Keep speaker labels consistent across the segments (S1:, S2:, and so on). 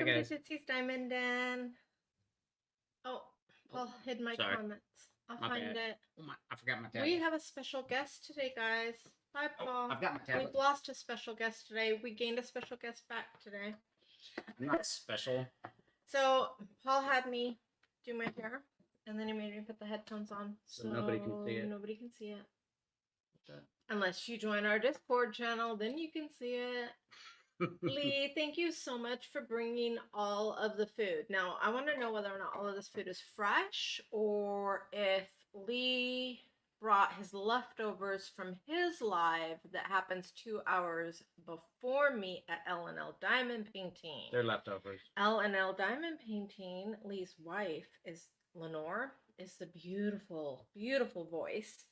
S1: Welcome to Ditzy's Diamond Den. Oh, Paul hid my comments. I'll find it.
S2: Oh my, I forgot my tablet.
S1: We have a special guest today, guys. Bye, Paul.
S2: I've got my tablet.
S1: We've lost a special guest today. We gained a special guest back today.
S2: I'm not special.
S1: So, Paul had me do my hair, and then he made me put the headphones on.
S2: So nobody can see it.
S1: Nobody can see it. Unless you join our Discord channel, then you can see it. Lee, thank you so much for bringing all of the food. Now, I want to know whether or not all of this food is fresh or if Lee brought his leftovers from his live that happens 2 hours before me at L&L Diamond Painting.
S2: They're leftovers.
S1: L&L Diamond Painting, Lee's wife, is Lenore, is the beautiful, beautiful voice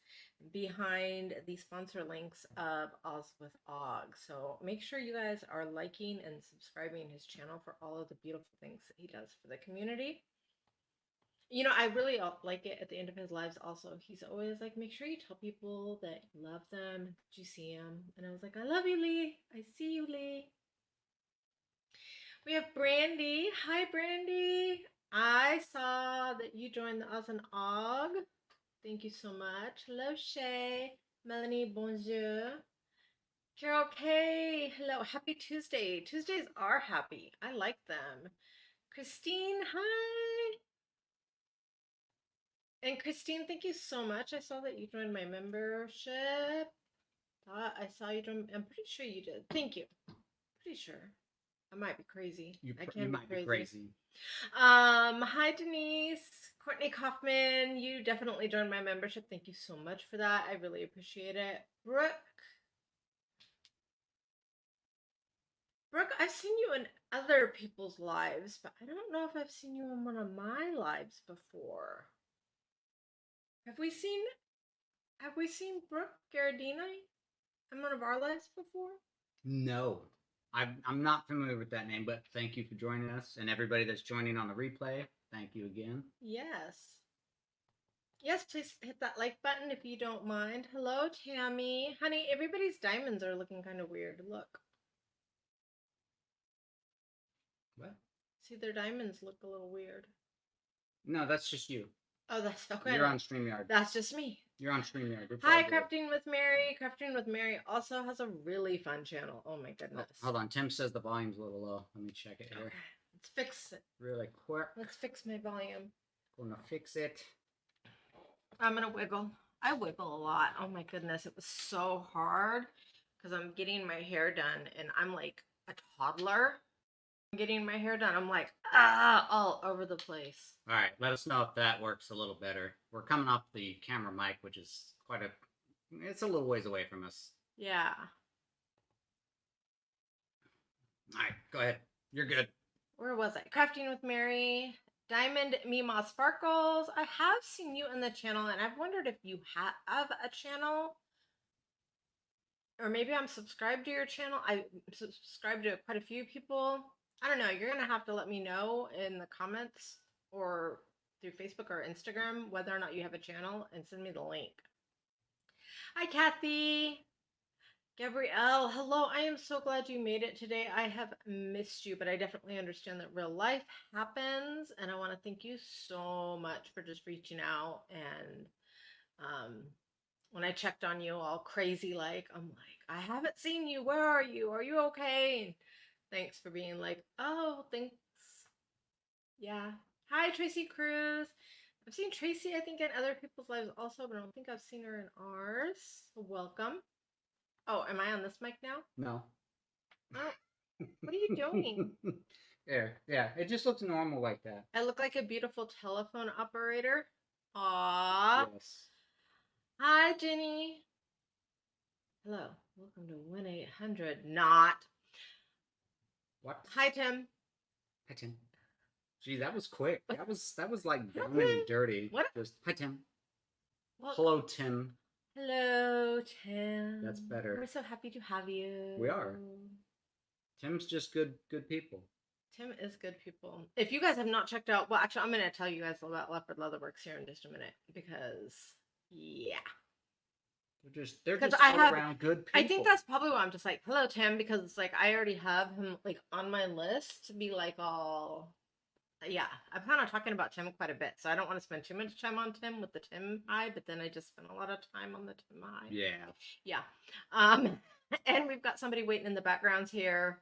S1: behind the sponsor links of Oz with Og. So make sure you guys are liking and subscribing his channel for all of the beautiful things that he does for the community. You know, I really like it at the end of his lives also. He's always like, make sure you tell people that you love them. Did you see him? And I was like, I love you, Lee. I see you, Lee. We have Brandy. Hi, Brandy. I saw that you joined the Oz and Og. Thank you so much. Hello, Shay. Melanie, bonjour. Carol K. Hello. Happy Tuesday. Tuesdays are happy. I like them. Christine, hi. And Christine, thank you so much. I saw that you joined my membership. I saw you join. I'm pretty sure you did. Thank you. Pretty sure. I might be crazy.
S2: You might be crazy.
S1: Hi, Denise. Courtney Kaufman, you definitely joined my membership. Thank you so much for that. I really appreciate it. Brooke, I've seen you in other people's lives, but I don't know if I've seen you in one of my lives before. Have we seen Brooke Garadini in one of our lives before?
S2: No. I'm not familiar with that name, but thank you for joining us. And everybody that's joining on the replay, thank you again.
S1: Yes. Yes, please hit that like button if you don't mind. Hello, Tammy. Honey, everybody's diamonds are looking kind of weird. Look.
S2: What?
S1: See, their diamonds look a little weird.
S2: No, that's just you.
S1: Oh, that's okay.
S2: You're on StreamYard.
S1: That's just me.
S2: You're on StreamYard.
S1: Hi, Crafting with Mary. Crafting with Mary also has a really fun channel. Oh my goodness.
S2: Oh, hold on. Tim says the volume's a little low. Let me check it here.
S1: Okay. Let's fix it.
S2: Really quick.
S1: Let's fix my volume.
S2: Gonna fix it.
S1: I'm gonna wiggle. I wiggle a lot. Oh my goodness. It was so hard because I'm getting my hair done and I'm like a toddler. Getting my hair done, I'm like, all over the place.
S2: All right, let us know if that works a little better. We're coming off the camera mic, which is it's a little ways away from us.
S1: Yeah.
S2: All right, go ahead. You're good.
S1: Where was I? Crafting with Mary. Diamond Mima Sparkles. I have seen you in the channel, and I've wondered if you have a channel. Or maybe I'm subscribed to your channel. I subscribed to quite a few people. I don't know. You're going to have to let me know in the comments or through Facebook or Instagram whether or not you have a channel and send me the link. Hi, Kathy. Gabrielle, hello. I am so glad you made it today. I have missed you, but I definitely understand that real life happens. And I want to thank you so much for just reaching out. And when I checked on you all crazy, like, I'm like, I haven't seen you. Where are you? Are you okay? And thanks for being like, oh, thanks. Yeah. Hi, Tracy Cruz. I've seen Tracy, I think, in other people's lives also, but I don't think I've seen her in ours. Welcome. Oh, am I on this mic now?
S2: No.
S1: Oh, what are you doing?
S2: Yeah, it just looks normal like that.
S1: I look like a beautiful telephone operator. Aww.
S2: Yes.
S1: Hi, Jenny. Hello. Welcome to 1-800 not.
S2: What?
S1: Hi, Tim.
S2: Hi, Tim. Gee, that was quick. That was like down and dirty.
S1: What?
S2: Just hi, Tim.
S1: Well,
S2: hello, Tim.
S1: Hello, Tim.
S2: That's better.
S1: We're so happy to have you.
S2: We are. Tim's just good people.
S1: Tim is good people. If you guys have not checked out, well, actually, I'm going to tell you guys about Leopard Leatherworks here in just a minute because, yeah.
S2: They're
S1: Because
S2: just
S1: I
S2: all
S1: have,
S2: around good people.
S1: I think that's probably why I'm just like, hello, Tim, because it's like I already have him like on my list to be like all, yeah, I'm kind of talking about Tim quite a bit, so I don't want to spend too much time on Tim with the Tim high, but then I just spend a lot of time on the Tim high.
S2: Yeah.
S1: Yeah. And we've got somebody waiting in the backgrounds here.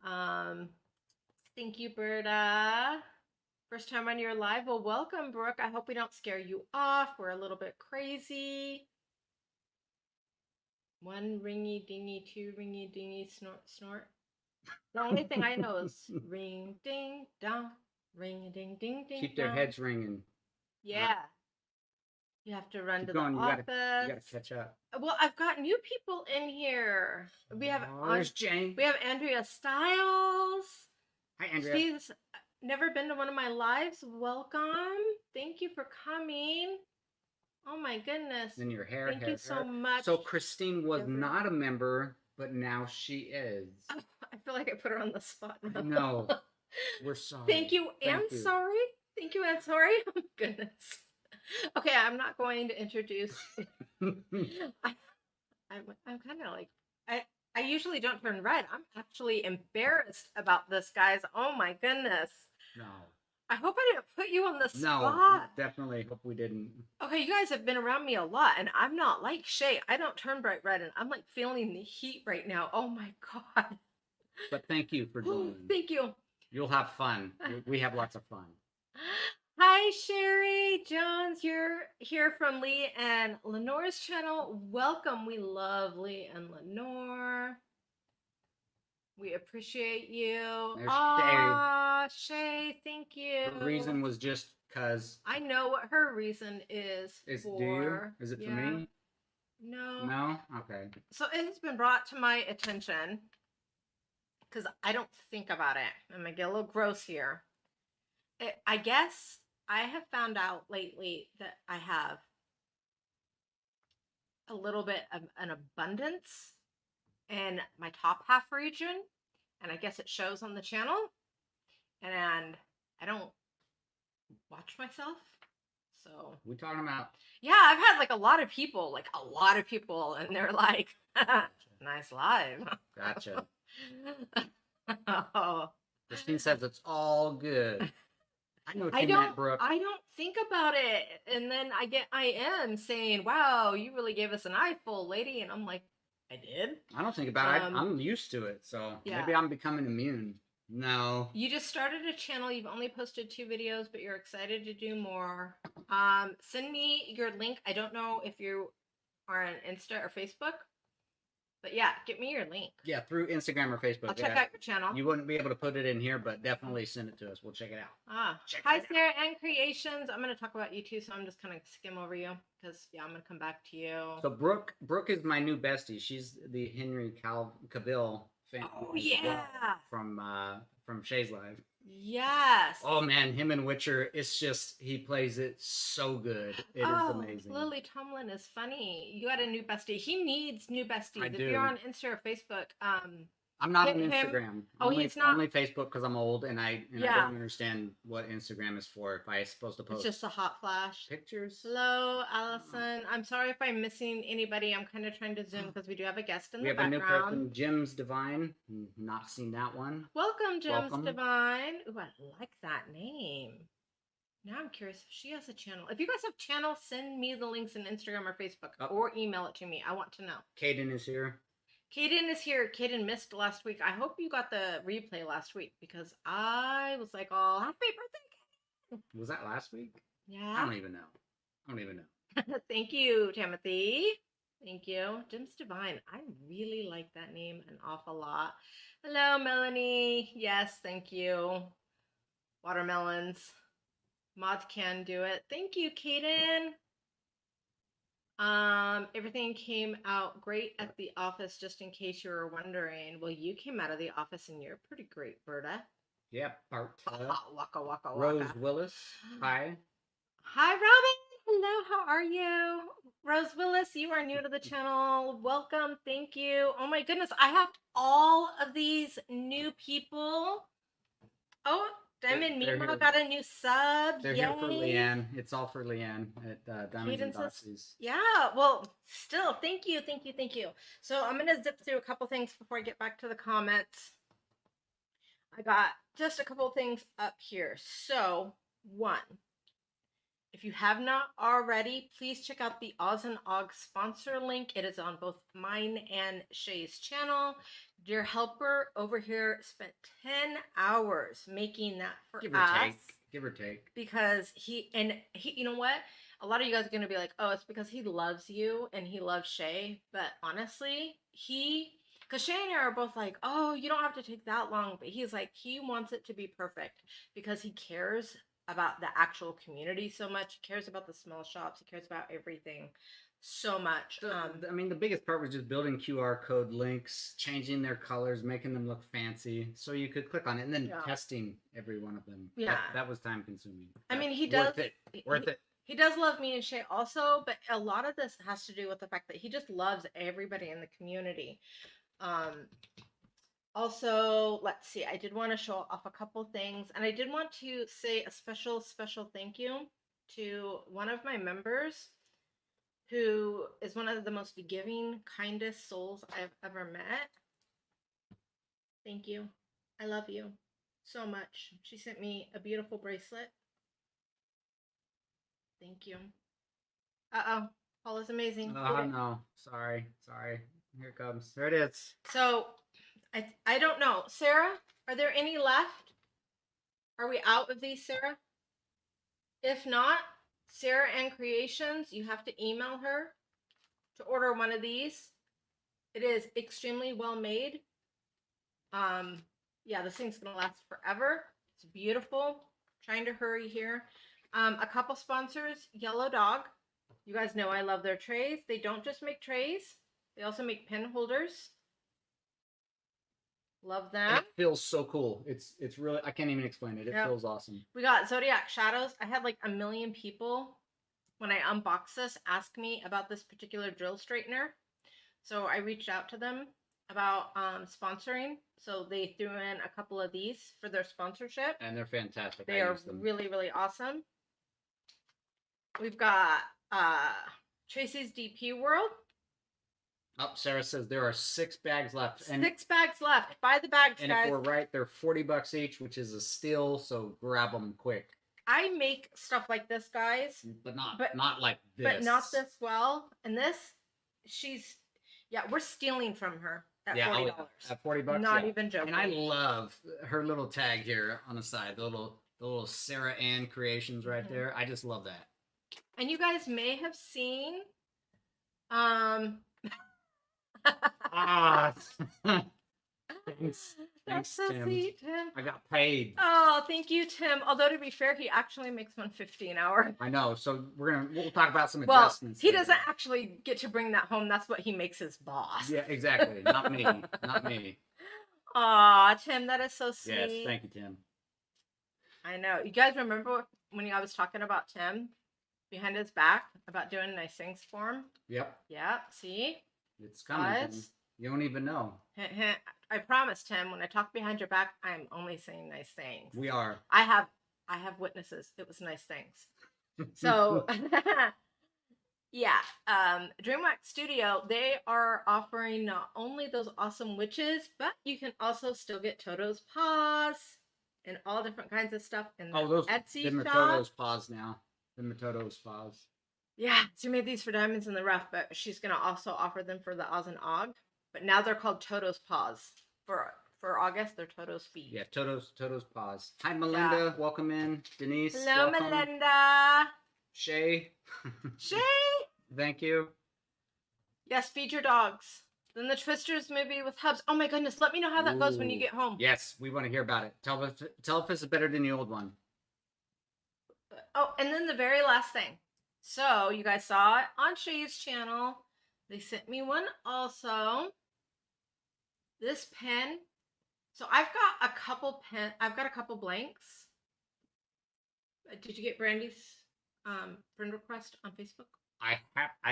S1: Thank you, Berta. First time on your live. Well, welcome, Brooke. I hope we don't scare you off. We're a little bit crazy. One ringy dingy, two ringy dingy, snort snort. The only thing I know is ring ding dong, ring ding ding ding.
S2: Keep their heads ringing.
S1: Yeah. You have to run
S2: Keep
S1: to
S2: going.
S1: the
S2: You
S1: office.
S2: gotta catch up.
S1: Well, I've got new people in here. We have
S2: There's Jane.
S1: We have Andrea Styles.
S2: Hi, Andrea.
S1: She's never been to one of my lives. Welcome. Thank you for coming. Oh my goodness.
S2: Then your hair.
S1: Thank you so much.
S2: So Christine was not a member, but now she is.
S1: I feel like I put her on the spot now.
S2: No. We're sorry.
S1: Thank you and sorry. Thank you and sorry. Oh goodness. Okay, I'm not going to introduce. I'm kind of like I usually don't turn red. I'm actually embarrassed about this, guys. Oh my goodness.
S2: No.
S1: I hope I didn't put you on the spot.
S2: No, definitely hope we didn't.
S1: Okay, you guys have been around me a lot, and I'm not like Shay. I don't turn bright red, and I'm like feeling the heat right now. Oh my god.
S2: But thank you for joining.
S1: Thank you.
S2: You'll have fun. We have lots of fun.
S1: Hi, Sherry Jones. You're here from Lee and Lenore's channel. Welcome. We love Lee and Lenore. We appreciate you. Aw, Shay, thank you.
S2: The reason was just because.
S1: I know what her reason is for.
S2: Do you? Is it for me?
S1: No.
S2: No? Okay.
S1: So it has been brought to my attention because I don't think about it. I'm going to get a little gross here. I guess I have found out lately that I have a little bit of an abundance in my top half region, and I guess it shows on the channel, and I don't watch myself, so
S2: we talking about.
S1: Yeah, I've had like a lot of people, and they're like, nice live.
S2: Gotcha.
S1: Oh.
S2: Christine says it's all good. I know what you meant, Brooke.
S1: I don't think about it, and then I am saying, wow, you really gave us an eyeful, lady, and I'm like, I did?
S2: I don't think about it. I'm used to it, so maybe I'm becoming immune. No.
S1: You just started a channel. You've only posted 2 videos, but you're excited to do more. Send me your link. I don't know if you are on Insta or Facebook, but yeah, get me your link.
S2: Yeah, through Instagram or Facebook.
S1: I'll check out your channel.
S2: You wouldn't be able to put it in here, but definitely send it to us. We'll check it out.
S1: Hi, Sarah and Creations. I'm going to talk about you too, so I'm just kind of skim over you because, yeah, I'm going to come back to you.
S2: So Brooke is my new bestie. She's the Henry Cavill fan.
S1: Oh, yeah.
S2: From Shay's Live.
S1: Yes.
S2: Oh, man, him and Witcher, it's just, he plays it so good. It is amazing.
S1: Lily Tomlin is funny. You got a new bestie. He needs new besties. If
S2: do.
S1: you're on Insta or Facebook,
S2: I'm not on Instagram.
S1: He's not.
S2: Only Facebook because I'm old and I don't understand what Instagram is for. If I'm supposed to post.
S1: It's just a hot flash.
S2: Pictures.
S1: Hello, Allison. I'm sorry if I'm missing anybody. I'm kind of trying to zoom because we do have a guest in the background.
S2: We have a new person, Jim's Divine. Not seen that one.
S1: Welcome, Jim's Divine. Ooh, I like that name. Now I'm curious if she has a channel. If you guys have channels, send me the links in Instagram or Facebook or email it to me. I want to know.
S2: Kaden is here.
S1: Kaden is here. Kaden missed last week. I hope you got the replay last week because I was like, oh, happy birthday, Kaden.
S2: Was that last week?
S1: Yeah.
S2: I don't even know.
S1: Thank you, Timothy. Thank you. Jim's Divine. I really like that name an awful lot. Hello, Melanie. Yes, thank you. Watermelons. Mods can do it. Thank you, Kaden. Everything came out great at the office, just in case you were wondering. Well, you came out of the office and you're pretty great, Berta.
S2: Yeah, Berta.
S1: Waka, waka, waka.
S2: Rose Willis. Hi.
S1: Hi, Robin. Hello, how are you? Rose Willis, you are new to the channel. Welcome. Thank you. Oh my goodness, I have all of these new people. Oh, did Diamond
S2: they're
S1: Mima
S2: here.
S1: got a new sub.
S2: They're
S1: Yay.
S2: here for Leanne. It's all for Leanne at Diamonds and Doxies.
S1: Yeah, well, still, thank you, thank you, thank you. So I'm going to zip through a couple things before I get back to the comments. I got just a couple things up here. So, one, if you have not already, please check out the Oz and Og sponsor link. It is on both mine and Shay's channel. Dear Helper over here spent 10 hours making that for us.
S2: Give or take.
S1: Because he, you know what? A lot of you guys are going to be like, oh, it's because he loves you and he loves Shay. But honestly, because Shay and I are both like, oh, you don't have to take that long. But he's like, he wants it to be perfect because he cares about the actual community so much. He cares about the small shops. He cares about everything so much.
S2: So, I mean, the biggest part was just building QR code links, changing their colors, making them look fancy, so you could click on it, and then testing every one of them.
S1: Yeah,
S2: that was time consuming.
S1: I mean, he does
S2: worth it.
S1: He does love me and Shay also, but a lot of this has to do with the fact that he just loves everybody in the community. Also, let's see, I did want to show off a couple things, and I did want to say a special thank you to one of my members who is one of the most giving, kindest souls I've ever met. Thank you. I love you so much. She sent me a beautiful bracelet. Thank you. Uh-oh. Paul is amazing.
S2: Oh, no. Sorry. Here it comes. There it is.
S1: So, I don't know. Sarah, are there any left? Are we out of these, Sarah? If not, Sarah and Creations, you have to email her to order one of these. It is extremely well made. Yeah, this thing's gonna last forever. It's beautiful. Trying to hurry here. A couple sponsors, Yellow Dog. You guys know I love their trays. They don't just make trays, they also make pen holders. Love them.
S2: And it feels so cool. It's really, I can't even explain it. It feels awesome.
S1: We got Zodiac Shadows. I had like 1 million people when I unboxed this ask me about this particular drill straightener. So I reached out to them about sponsoring. So they threw in a couple of these for their sponsorship.
S2: And they're fantastic.
S1: They are really, really awesome. We've got Tracy's DP World.
S2: Oh, Sarah says there are 6 bags left.
S1: 6 bags left. Buy the bags,
S2: and
S1: guys.
S2: And if we're right, they're $40 each, which is a steal, so grab them quick.
S1: I make stuff like this, guys.
S2: But not like this.
S1: But not this well. And this, we're stealing from her at $40.
S2: At $40?
S1: Not even joking.
S2: And I love her little tag here on the side, the little Sarah Ann Creations right there. I just love that.
S1: And you guys may have seen
S2: Thanks.
S1: That's so
S2: Tim.
S1: sweet, Tim.
S2: I got paid.
S1: Oh, thank you, Tim. Although to be fair, he actually makes $150 an hour.
S2: I know. So we'll talk about some adjustments.
S1: Well, he doesn't actually get to bring that home. That's what he makes his boss.
S2: Yeah, exactly. Not me. Not me.
S1: Aw, Tim, that is so sweet.
S2: Yes, thank you, Tim.
S1: I know. You guys remember when I was talking about Tim behind his back about doing nice things for him?
S2: Yep.
S1: Yeah. See?
S2: It's coming. Tim. You don't even know.
S1: I promise, Tim, when I talk behind your back, I'm only saying nice things.
S2: We are.
S1: I have witnesses. It was nice things. So, yeah. DreamWax Studio, they are offering not only those awesome witches, but you can also still get Toto's paws and all different kinds of stuff in the Etsy shop.
S2: Toto's paws now. The Toto's paws.
S1: Yeah, she made these for Diamonds in the Rough, but she's going to also offer them for the Oz and Og. But now they're called Toto's Paws. For August, they're Toto's Feet.
S2: Yeah, Toto's Paws. Hi, Melinda. Yeah. Welcome in. Denise.
S1: Hello, welcome. Melinda.
S2: Shay.
S1: Shay.
S2: Thank you.
S1: Yes, feed your dogs. Then the Twisters movie with Hubs. Oh my goodness, let me know how that goes when you get home.
S2: Yes, we want to hear about it. Tell if it's better than the old one.
S1: Oh, and then the very last thing. So, you guys saw it on Shay's channel. They sent me one also. This pen. So, I've got a couple blanks. Did you get Brandy's friend request on Facebook?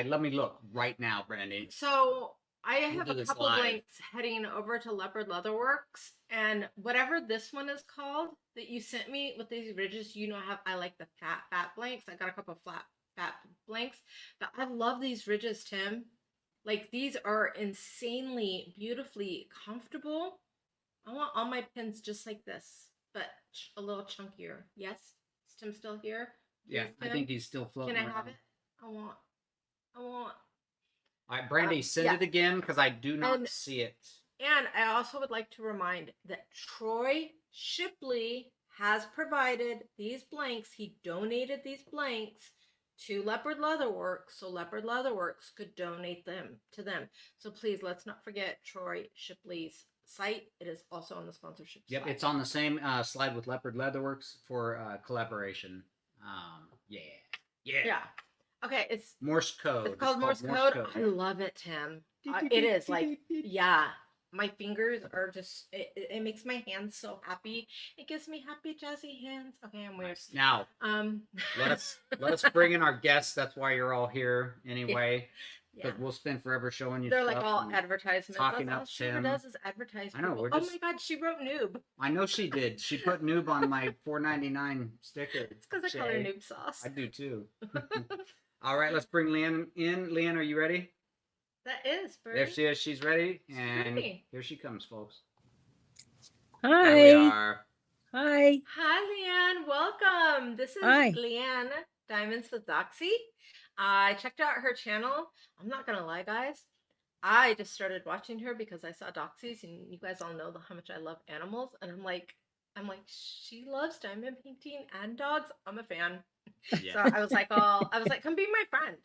S2: Let me look right now, Brandy.
S1: So, I
S2: We'll
S1: have
S2: do
S1: a
S2: this
S1: couple
S2: live.
S1: blanks heading over to Leopard Leatherworks, and whatever this one is called that you sent me with these ridges, I like the fat blanks. I got a couple fat blanks, but I love these ridges, Tim. Like these are insanely beautifully comfortable. I want all my pins just like this, but a little chunkier. Yes, is Tim still here?
S2: Yeah,
S1: Please,
S2: I
S1: Tim,
S2: think he's still
S1: can
S2: floating
S1: I have
S2: around.
S1: it? I want, I want.
S2: All right, Brandy, send
S1: Yeah,
S2: it again because I do not
S1: and
S2: see it.
S1: And I also would like to remind that Troy Shipley has provided these blanks. He donated these blanks to Leopard Leatherworks so Leopard Leatherworks could donate them to them. So please, let's not forget Troy Shipley's site. It is also on the sponsorship
S2: Yep,
S1: slide.
S2: it's on the same slide with Leopard Leatherworks for collaboration. Yeah.
S1: Yeah. Okay, it's
S2: Morse code.
S1: It's called Morse code. I love it, Tim. It is like, yeah, my fingers are just, it makes my hands so happy. It gives me happy, jazzy hands. Okay, I'm weird.
S2: Nice. Now, let us bring in our guests. That's why you're all here anyway.
S1: Yeah.
S2: Because we'll spend forever showing you
S1: They're
S2: stuff.
S1: like all advertisements.
S2: Talking
S1: That's all
S2: up
S1: she ever
S2: Tim.
S1: does is advertise
S2: I know.
S1: people. Oh my God, she wrote noob.
S2: I know she did. She put noob on my $4.99 sticker.
S1: It's because I call her noob sauce.
S2: I do too. All right, let's bring Leanne in. Leanne, are you ready?
S1: That is, Birdie.
S2: There she is. She's ready. And
S1: ready.
S2: Here she comes, folks.
S3: Hi.
S2: There we are.
S3: Hi.
S1: Hi, Leanne. Welcome. This is
S3: Hi.
S1: Leanne, Diamonds with Doxie. I checked out her channel. I'm not going to lie, guys. I just started watching her because I saw Doxies, and you guys all know how much I love animals. And I'm like, she loves diamond painting and dogs. I'm a fan. Yeah. So I was like, come be my friend.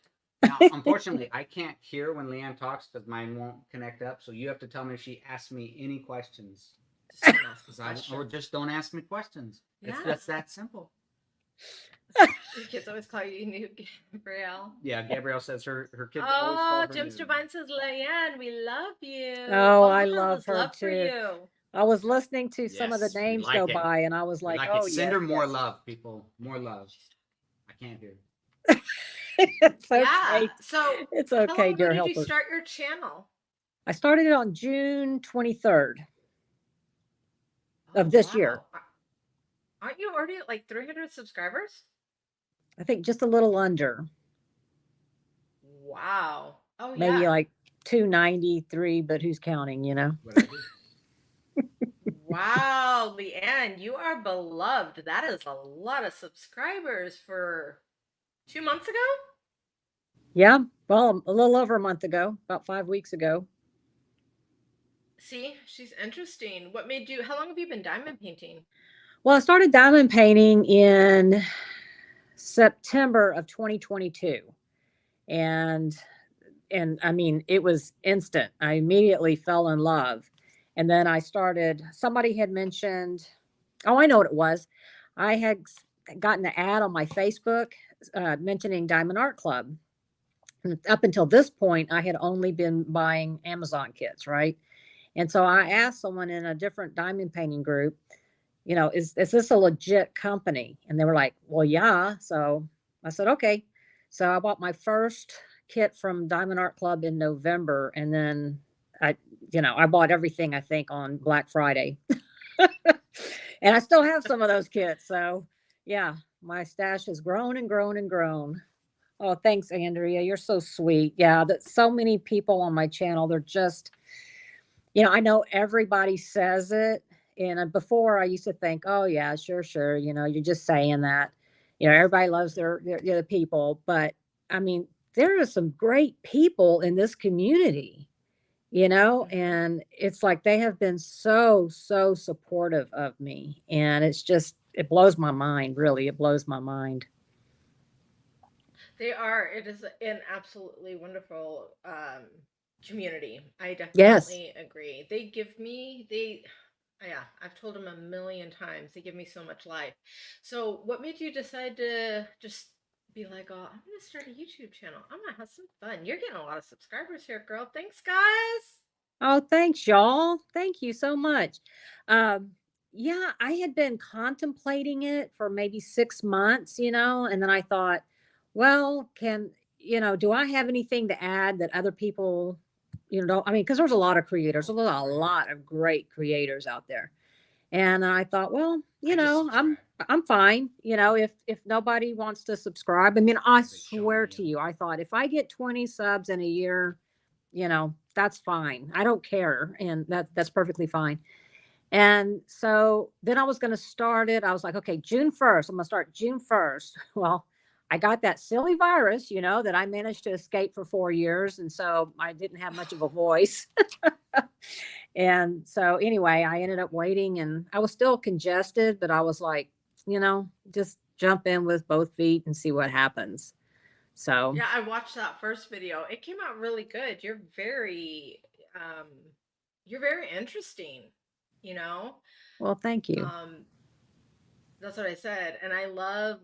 S2: Now, unfortunately, I can't hear when Leanne talks because mine won't connect up. So you have to tell me if she asks me any questions. Just don't ask me questions. Or just don't ask me questions. Yeah. It's just that simple.
S1: Your kids always call you New Gabrielle.
S2: Yeah, Gabrielle says her kids always call her
S1: James Devine says, Leanne, we love you.
S3: Oh, I love her
S1: love
S3: too.
S1: For you.
S3: I was listening to some of the names go by, and I was like, oh,
S2: send her more love, people. More love. I can't hear.
S3: It's okay.
S1: Yeah. So
S3: it's okay,
S1: how long
S3: dear
S1: ago
S3: helper.
S1: did you start your channel?
S3: I started it on June 23rd of this year.
S1: Aren't you already at like 300 subscribers?
S3: I think just a little under.
S1: Wow. Oh,
S3: maybe
S1: yeah.
S3: like 293, but who's counting, you know?
S1: Wow, Leanne, you are beloved. That is a lot of subscribers for 2 months ago?
S3: Yeah, well, a little over a month ago, about 5 weeks ago.
S1: See, she's interesting. What made you, how long have you been diamond painting?
S3: Well, I started diamond painting in September of 2022. And I mean, it was instant. I immediately fell in love. And then somebody had mentioned, oh, I know what it was. I had gotten an ad on my Facebook mentioning Diamond Art Club. And up until this point, I had only been buying Amazon kits, right? And so I asked someone in a different diamond painting group, you know, is this a legit company? And they were like, well, yeah. So I said, okay. So I bought my first kit from Diamond Art Club in November. And then I bought everything, I think, on Black Friday. And I still have some of those kits. So yeah, my stash has grown and grown and grown. Oh, thanks, Andrea. You're so sweet. Yeah, that so many people on my channel, they're just, I know everybody says it. And before I used to think, oh yeah, sure. You're just saying that. Everybody loves their people. But I mean, there are some great people in this community, and it's like they have been so supportive of me. And it blows my mind, really. It blows my mind.
S1: They are. It is an absolutely wonderful community. I definitely agree. They give me, yeah, I've told them a million times. They give me so much life. So what made you decide to just be like, oh, I'm going to start a YouTube channel. I'm going to have some fun. You're getting a lot of subscribers here, girl. Thanks, guys.
S3: Oh, thanks, y'all. Thank you so much. Yeah, I had been contemplating it for maybe 6 months, and then I thought, well, do I have anything to add that other people I mean, because there's a lot of creators, there's a lot of great creators out there. And I thought, well,
S2: I just
S3: I'm fine. If nobody wants to subscribe, I mean, I
S2: They show
S3: swear
S2: me
S3: to you, I thought if I get 20 subs in a year, that's fine. I don't care, and that's perfectly fine. And so then I was going to start it. I was like, okay, June 1st. I'm going to start June 1st. Well, I got that silly virus, that I managed to escape for 4 years. And so I didn't have much of a voice. And so anyway, I ended up waiting and I was still congested, but I was like, just jump in with both feet and see what happens. So,
S1: Yeah, I watched that first video. It came out really good. Um you're very interesting, you know?
S3: well, thank you.
S1: Um that's what I said. And I love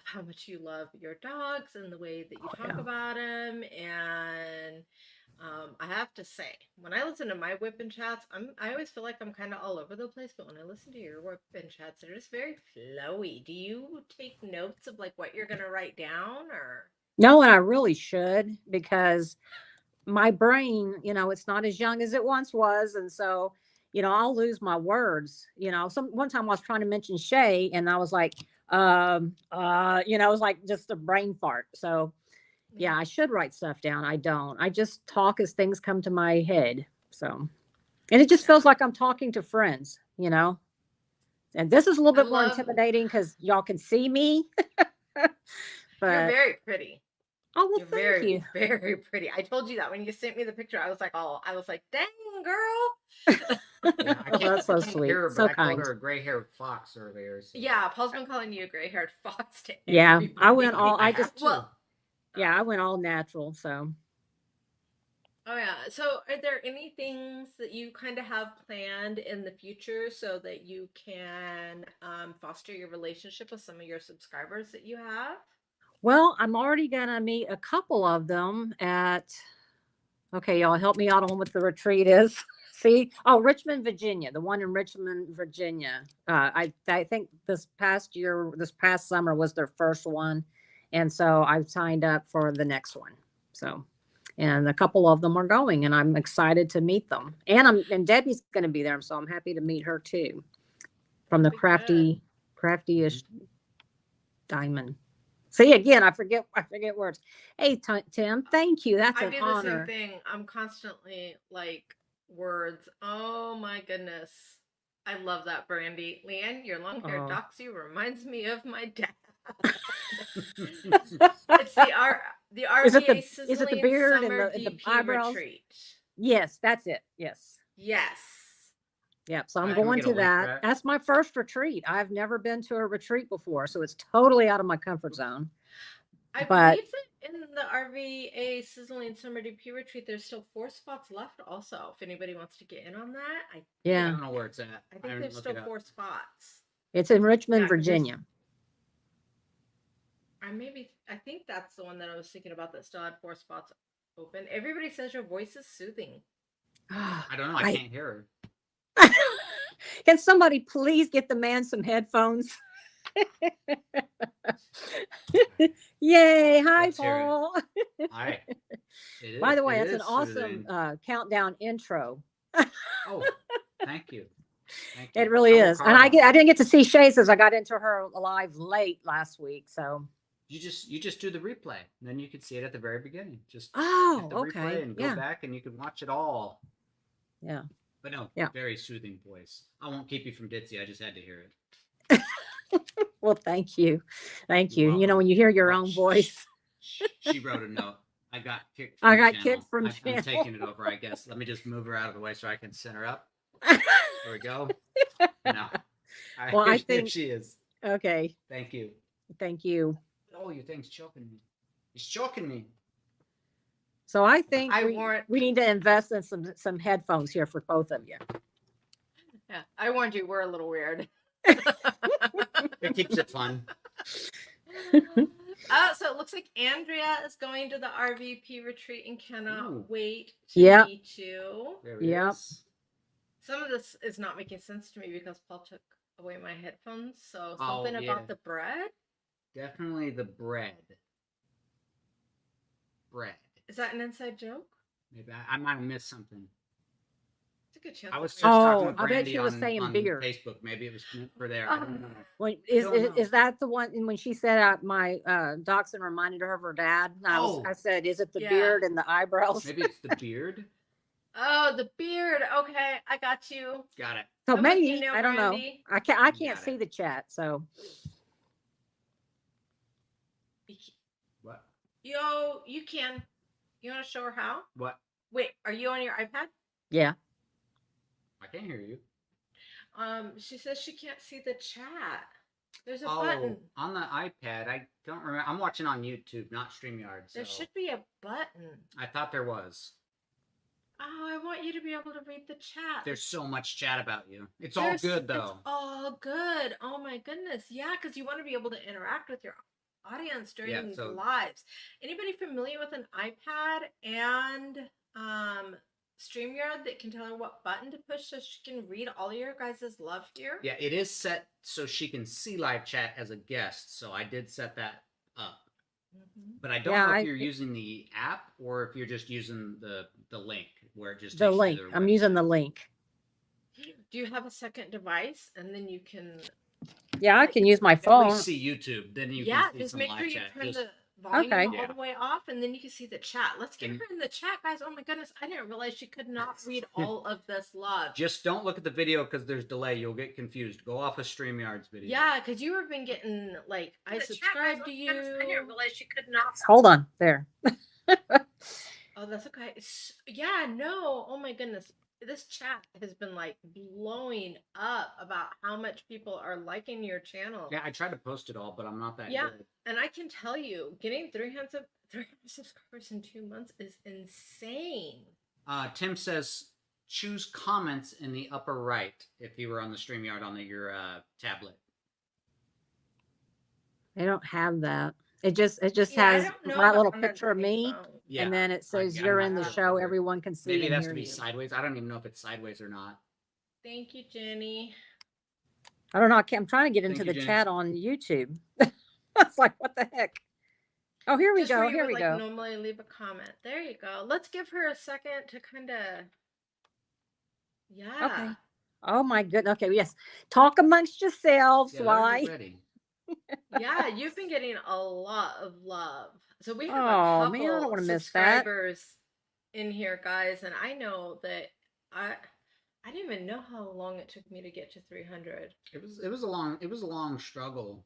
S1: how much you love your dogs and the way that you
S3: Oh,
S1: talk
S3: yeah.
S1: about them. And I have to say, when I listen to my whip and chats, I always feel like I'm kind of all over the place. But when I listen to your whip and chats, they're just very flowy. Do you take notes of like what you're gonna write down, or?
S3: No, and I really should because my brain, it's not as young as it once was. And so, I'll lose my words. One time I was trying to mention Shay and I was like, it was like just a brain fart. So yeah, I should write stuff down. I don't. I just talk as things come to my head. So, and it just
S1: Yeah.
S3: feels like I'm talking to friends. And this is a little
S1: I
S3: bit more
S1: love
S3: intimidating because y'all can see me.
S1: You're
S3: But
S1: very pretty.
S3: oh well,
S1: You're
S3: thank
S1: very,
S3: you.
S1: very pretty. I told you that when you sent me the picture. I was like, dang, girl.
S2: Yeah,
S3: Oh, that's so
S2: I can't hear
S3: sweet.
S2: her, but
S3: So
S2: I called
S3: kind.
S2: her a gray-haired fox earlier. So
S1: Yeah, Paul's been calling you a gray-haired fox to
S3: Yeah, I went all.
S1: everybody.
S3: I
S2: have
S3: just
S2: to.
S1: Well,
S3: Yeah, I went all natural. So
S1: oh yeah. So, are there any things that you kind of have planned in the future so that you can foster your relationship with some of your subscribers that you have?
S3: well, I'm already gonna meet a couple of them at. Okay, y'all help me out on what the retreat is. See, oh, Richmond, Virginia, the one in Richmond, Virginia. I think this past summer was their first one, and so I've signed up for the next one. So, and a couple of them are going, and I'm excited to meet them. And Debbie's going to be there, so I'm happy to meet her too from
S1: That'll
S3: the
S1: be good.
S3: craftyish diamond. See again, I forget words. Hey, Tim, thank you. That's
S1: I
S3: an
S1: do the same
S3: honor.
S1: thing. I'm constantly like words. Oh my goodness. I love that, Brandy. Leanne, your long haired
S3: Oh.
S1: doxy reminds me of my dad.
S2: Mhm.
S1: It's the RVA
S3: Is it the
S1: Sizzling
S3: beard and
S1: Summer
S3: the
S1: DP
S3: eyebrows?
S1: Retreat.
S3: Yes, that's it. Yes.
S1: Yes.
S3: Yep. So I'm
S2: Can we
S3: going
S2: get a
S3: to
S2: link for
S3: that.
S2: that?
S3: That's my first retreat. I've never been to a retreat before, so it's totally out of my comfort zone.
S1: I
S3: But
S1: believe that in the RVA Sizzling Summer DP Retreat, there's still 4 spots left. Also, if anybody wants to get in on that,
S2: I
S3: yeah,
S2: don't know where it's at.
S1: I
S2: I
S1: think
S2: didn't
S1: there's
S2: look
S1: still
S2: it up.
S1: 4 spots.
S3: it's in Richmond,
S1: Yeah, because there's
S3: Virginia.
S1: I think that's the one that I was thinking about that still had 4 spots open. Everybody says your voice is soothing.
S2: I don't know. I
S3: I
S2: can't hear her.
S3: can somebody please get the man some headphones? Yay! Hi,
S2: Let's hear it.
S3: Paul.
S2: Hi. It
S3: By
S2: is.
S3: the way,
S2: It
S3: that's an
S2: is
S3: awesome
S2: soothing.
S3: countdown intro.
S2: Oh, thank you. Thank
S3: It
S2: you.
S3: really
S2: I work
S3: is. And
S2: hard on
S3: I
S2: it.
S3: didn't get to see Shay since I got into her live late last week. So
S2: You just do the replay, and then you can see it at the very beginning. Just hit
S3: oh,
S2: the replay
S3: okay.
S2: and go
S3: Yeah.
S2: back, and you can watch it all.
S3: Yeah.
S2: But no,
S3: Yeah.
S2: very soothing voice. I won't keep you from Ditzy. I just had to hear it.
S3: Well, thank you. Thank
S2: You're
S3: you.
S2: welcome.
S3: When you hear your
S2: Oh,
S3: own voice.
S2: she wrote a note. I got kicked
S3: I
S2: from
S3: got
S2: channel.
S3: kicked from
S2: I'm
S3: channel.
S2: taking it over, I guess. Let me just move her out of the way so I can send her up. There we go. No.
S3: Well, I
S2: Here
S3: think
S2: she is.
S3: okay.
S2: Thank you.
S3: Thank you.
S2: Oh, your thing's choking me. It's choking me.
S3: So I think
S1: I
S3: we
S1: warrant.
S3: we need to invest in some headphones here for both of you.
S1: Yeah, I warned you. We're a little weird.
S2: It keeps it fun.
S1: So it looks like Andrea is going to the RVP retreat and cannot
S2: Ooh.
S1: wait to
S3: Yep.
S1: meet you.
S2: There it
S3: Yep.
S2: is.
S1: Some of this is not making sense to me because Paul took away my headphones. So
S2: Oh,
S1: something
S2: yeah.
S1: about the bread.
S2: Definitely the bread. Bread.
S1: Is that an inside joke?
S2: Maybe I might have missed something.
S1: It's a good chance.
S2: I was just
S1: that
S2: talking
S3: Oh,
S2: with
S3: I bet
S2: Brandy
S3: she was saying
S2: on
S3: beard.
S2: Facebook. Maybe it was meant for there. I don't know.
S3: When
S2: don't know.
S3: is that the one? And when she said my dachshund reminded her of her dad, and I said, is it the
S1: Yeah.
S3: beard and the eyebrows?
S2: Maybe it's the beard.
S1: Oh, the beard. Okay, I got you.
S2: Got it.
S3: So
S1: I'm with you
S3: maybe
S1: now,
S3: I don't know.
S1: Brandy.
S3: I
S2: Got
S3: can't see
S2: it.
S3: the chat. So
S2: What?
S1: Yo, you can. You want to show her how?
S2: What?
S1: Wait, are you on your iPad?
S3: yeah.
S2: I can't hear you.
S1: She says she can't see the chat. There's a
S2: Oh,
S1: button.
S2: on the iPad. I don't remember. I'm watching on YouTube, not StreamYard. So
S1: There should be a button.
S2: I thought there was.
S1: Oh, I want you to be able to read the chat.
S2: There's so much chat about you. It's all good though.
S1: It's all good. Oh my goodness. Yeah, because you want to be able to interact with your audience during these lives. Anybody familiar with an iPad and StreamYard that can tell her what button to push so she can read all your guys' love here?
S2: Yeah, it is set so she can see live chat as a guest. So I did set that up. But I don't know if you're using the app or if you're just using the link where it just
S3: The
S2: takes
S3: link.
S2: You to their
S3: I'm
S2: website.
S3: using the link.
S1: Do you have a second device and then you can?
S3: Yeah, I can use my phone.
S2: At least see YouTube, then you can see
S1: just
S2: some
S1: make
S2: live
S1: sure you
S2: chat.
S1: turn the volume
S3: Okay.
S1: all the way off, and then you can see the chat. Let's get her in the chat, guys. Oh my goodness, I didn't realize she could not read all of this love.
S2: Just don't look at the video because there's delay. You'll get confused. Go off of StreamYard's video.
S1: Yeah, because you have been getting like, I subscribe to you.
S3: I didn't realize she could not. Hold on, there.
S1: Oh, that's okay. Yeah, no. Oh my goodness. This chat has been like blowing up about how much people are liking your channel.
S2: Yeah, I tried to post it all, but I'm not that good.
S1: And I can tell you, getting 300 subscribers in 2 months is insane.
S2: Tim says choose comments in the upper right if you were on the StreamYard on your tablet.
S3: I don't have that. It just has my little picture of me, and then it says you're in the show. Everyone can see.
S2: Maybe it
S3: and
S2: has
S3: hear
S2: to be
S3: you.
S2: sideways. I don't even know if it's sideways or not.
S1: Thank you, Jenny.
S3: I don't know. I'm trying to get into the chat on YouTube. It's like, what the heck? Oh, here we go. Here we go.
S1: Normally leave a comment. There you go. Let's give her a second to kind of. Yeah.
S3: Okay. Oh my goodness. Okay. Yes. Talk amongst yourselves while I.
S2: Ready.
S1: Yeah, you've been getting a lot of love. So we have a couple
S3: man, I don't want to miss
S1: subscribers in here, guys, and I know that I didn't even know how long it took me to get to 300.
S2: It was a long struggle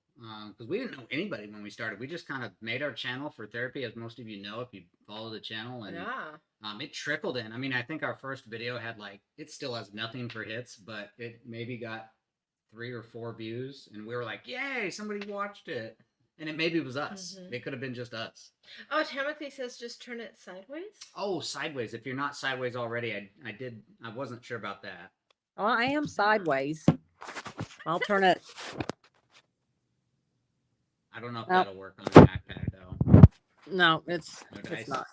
S2: because we didn't know anybody when we started. We just kind of made our channel for therapy, as most of you know if you follow the channel, and it trickled in. I mean, I think our first video had it still has nothing for hits, but it maybe got 3 or 4 views, and we were like, yay, somebody watched it. And it maybe was us. It could have been just us.
S1: Oh, Timothy says just turn it sideways.
S2: Oh, sideways. If you're not sideways already, I wasn't sure about that.
S3: Oh, I am sideways. I'll turn it.
S2: I don't know if that'll work on the iPad though.
S3: No, it's not.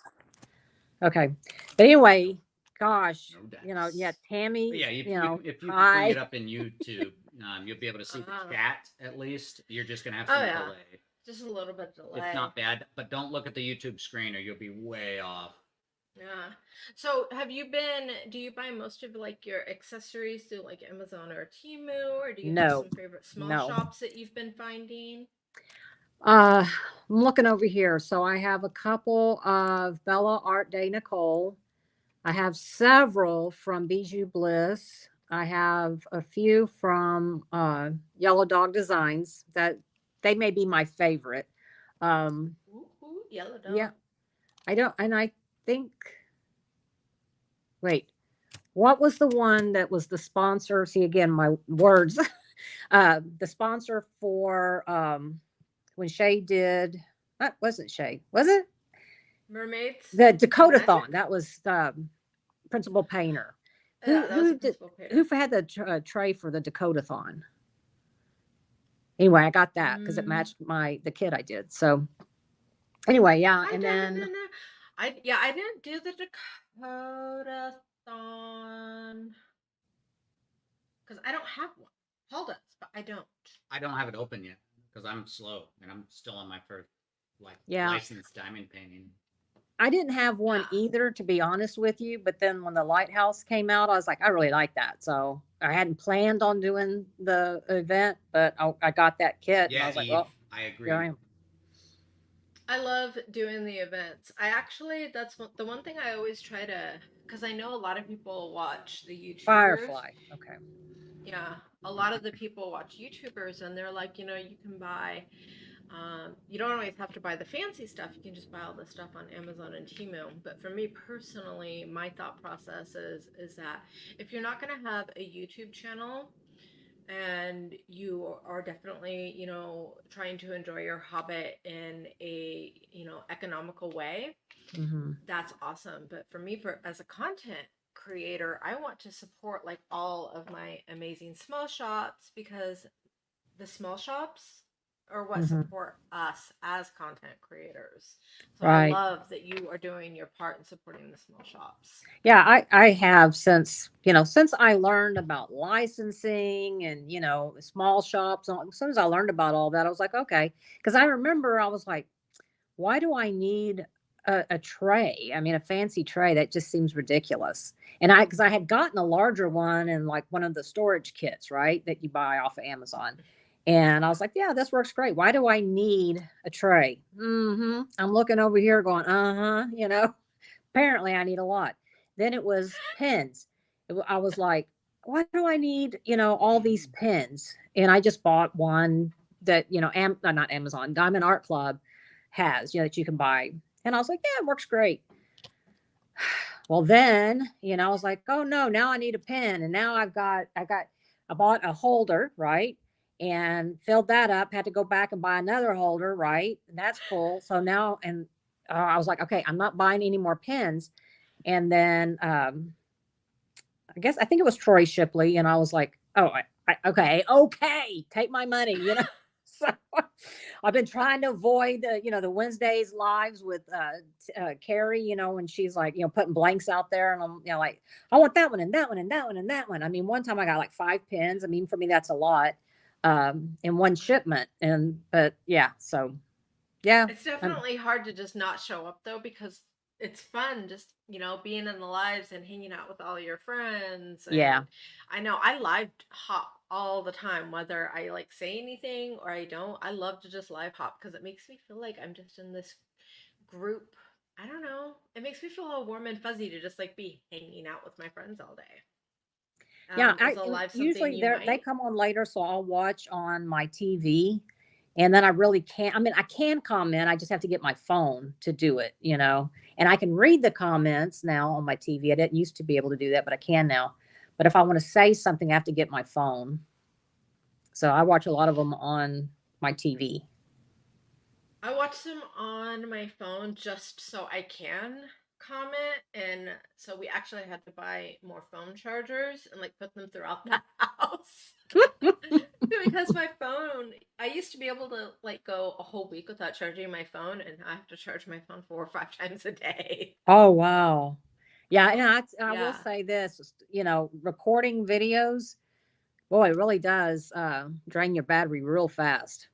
S3: Okay. But anyway, gosh, Tammy,
S2: but yeah, if you
S3: hi.
S2: bring it up in YouTube, you'll be able to see the chat at least. You're just going to have some delay.
S1: Just a little bit delay.
S2: It's not bad, but don't look at the YouTube screen or you'll be way off.
S1: Yeah. So do you buy most of your accessories through Amazon or Temu, or do you have some favorite small shops that you've been finding?
S3: I'm looking over here. So I have a couple of Bella Art Day Nicole. I have several from Bijou Bliss. I have a few from Yellow Dog Designs that they may be my favorite.
S1: Yellow Dog.
S3: Yeah. I think, wait, what was the one that was the sponsor? See, again, my words, the sponsor for, when Shay did, that wasn't Shay, was it?
S1: Mermaids?
S3: The Dakota-thon. That was the principal painter. Who had the tray for the Dakota-thon? Anyway, I got that because it matched the kit I did. So anyway, I didn't
S1: do the Dakota-thon because I don't have one. Paul does, but I don't.
S2: I don't have it open yet because I'm slow and I'm still on my first licensed diamond painting.
S3: I didn't have one
S1: Yeah.
S3: either, to be honest with you. But then when the lighthouse came out, I was like, I really like that. So I hadn't planned on doing the event, but I got that kit, and I
S2: Yeah,
S3: was like,
S2: Eve,
S3: well,
S2: I
S3: here I
S2: agree.
S3: am.
S1: I love doing the events. I actually, the one thing I always try to, because I know a lot of people watch the YouTubers.
S3: Firefly. Okay.
S1: Yeah, a lot of the people watch YouTubers and they're like, you can buy, you don't always have to buy the fancy stuff. You can just buy all the stuff on Amazon and Temu. But for me personally, my thought process is that if you're not going to have a YouTube channel, and you are definitely trying to enjoy your hobbit in a economical way,
S3: Hmm.
S1: that's awesome. But for me, for as a content creator, I want to support like all of my amazing small shops, because the small shops are what
S3: Hmm.
S1: support us as content creators. So I
S3: Right.
S1: love that you are doing your part in supporting the small shops.
S3: Yeah, I have since, since I learned about licensing and, small shops. As soon as I learned about all that, I was like, okay. Because I remember I was like, why do I need a tray? I mean, a fancy tray, that just seems ridiculous. And because I had gotten a larger one and like one of the storage kits, right, that you buy off of Amazon. And I was like, yeah, this works great. Why do I need a tray? I'm looking over here going, apparently I need a lot. Then it was pens. I was like, why do I need, all these pens? And I just bought one that, not Amazon, Diamond Art Club has, that you can buy. And I was like, yeah, it works great. Well, then, I was like, oh no, now I need a pen. And now I bought a holder, right? And filled that up, had to go back and buy another holder, right? And that's full. So now, and I was like, okay, I'm not buying any more pens. And then I think it was Troy Shipley, and I was like, oh, okay, take my money. So I've been trying to avoid the Wednesdays lives with Carrie, when she's like, putting blanks out there, and I'm like, I want that one and that one and that one and that one. I mean, one time I got like 5 pins. I mean, for me that's a lot in one shipment, but yeah, so yeah,
S1: It's definitely hard to just not show up though, because it's fun just, being in the lives and hanging out with all your friends.
S3: yeah.
S1: And I know I live hop all the time, whether I like say anything or I don't. I love to just live hop because it makes me feel like I'm just in this group. I don't know. It makes me feel all warm and fuzzy to just like be hanging out with my friends all day.
S3: Yeah,
S1: Is
S3: I
S1: a live something
S3: usually
S1: you
S3: they
S1: might?
S3: come on later, so I'll watch on my TV, and then I really can't. I mean, I can comment. I just have to get my phone to do it. And I can read the comments now on my TV. I didn't used to be able to do that, but I can now. But if I want to say something, I have to get my phone. So I watch a lot of them on my TV.
S1: I watch them on my phone just so I can comment. And so we actually had to buy more phone chargers and like put them throughout the house. Because my phone, I used to be able to like go a whole week without charging my phone, and I have to charge my phone 4 or 5 times a day.
S3: Oh wow, yeah, and I will
S1: Yeah.
S3: say this, recording videos, boy, it really does drain your battery real fast.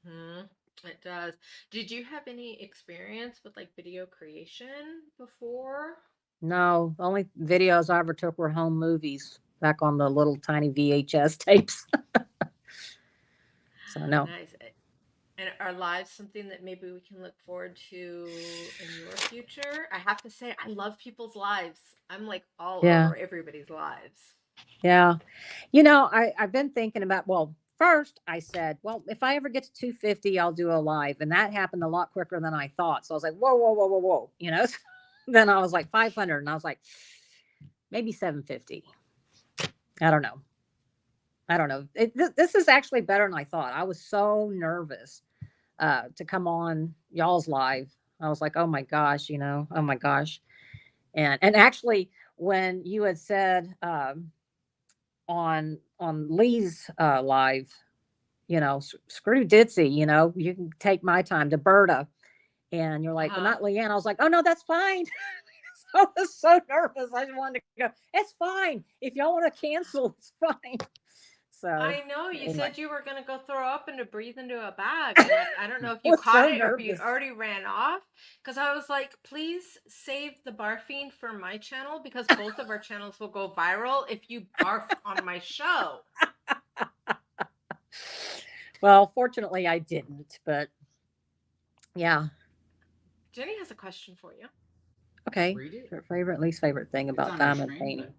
S1: Hmm. It does. Did you have any experience with like video creation before?
S3: No, the only videos I ever took were home movies back on the little tiny VHS tapes. So no.
S1: Nice. And are lives something that maybe we can look forward to in your future? I have to say, I love people's lives. I'm like all
S3: Yeah.
S1: over everybody's lives.
S3: Yeah. I've been thinking about, well, first I said, well, if I ever get to 250, I'll do a live. And that happened a lot quicker than I thought. So I was like, whoa, whoa, whoa, whoa, whoa. Then I was like 500 and I was like, maybe 750. I don't know. I don't know. This is actually better than I thought. I was so nervous to come on y'all's live. I was like, oh my gosh, oh my gosh. And actually, when you had said on Lee's live, screw Ditzy, you can take my time to Berta, and you're like, but
S1: Uh-huh.
S3: not Leanne. I was like, oh no, that's fine. I was so nervous. I just wanted to go. It's fine if y'all want to cancel. It's fine. So
S1: I know you
S3: anyway,
S1: said you were going to go throw up and to breathe into a bag. And I don't know if
S3: I
S1: you
S3: was
S1: caught
S3: so
S1: it or if you
S3: nervous.
S1: already ran off. Because I was like, please save the barfing for my channel because both of our channels will go viral if you barf on my show.
S3: Well, fortunately, I didn't. But yeah.
S1: Jenny has a question for you.
S3: Okay.
S2: Read it.
S3: Your favorite, least favorite thing
S2: It's
S3: about
S2: on our
S3: diamond
S2: screen,
S3: painting.
S2: but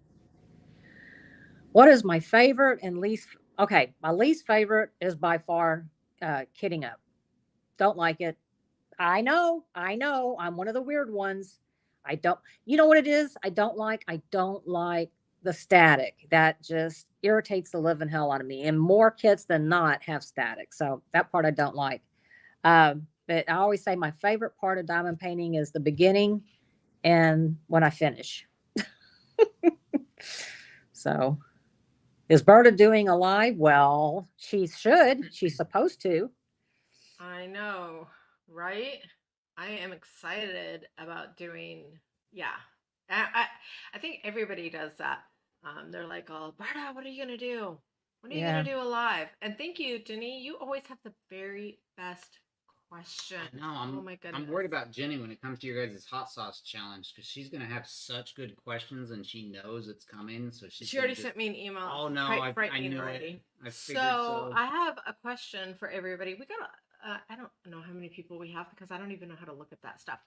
S3: What is my favorite and least? Okay, my least favorite is by far kitting up. Don't like it. I know. I'm one of the weird ones. I don't. You know what it is? I don't like. The static. That just irritates the living hell out of me. And more kits than not have static. So that part I don't like. But I always say my favorite part of diamond painting is the beginning and when I finish. So is Berta doing a live? Well, she should. She's supposed to.
S1: I know, right? I am excited about doing, yeah. I think everybody does that. They're like, oh, Berta, what are you going to do? When are you
S3: Yeah.
S1: going to do a live? And thank you, Jenny. You always have the very best question.
S2: I know
S1: Oh my goodness.
S2: I'm worried about Jenny when it comes to your guys' hot sauce challenge because she's gonna have such good questions and she knows it's coming. So
S1: She already sent me an email.
S2: Oh no, I knew
S1: already.
S2: it. I figured so.
S1: I have a question for everybody. We got I don't know how many people we have because I don't even know how to look at that stuff.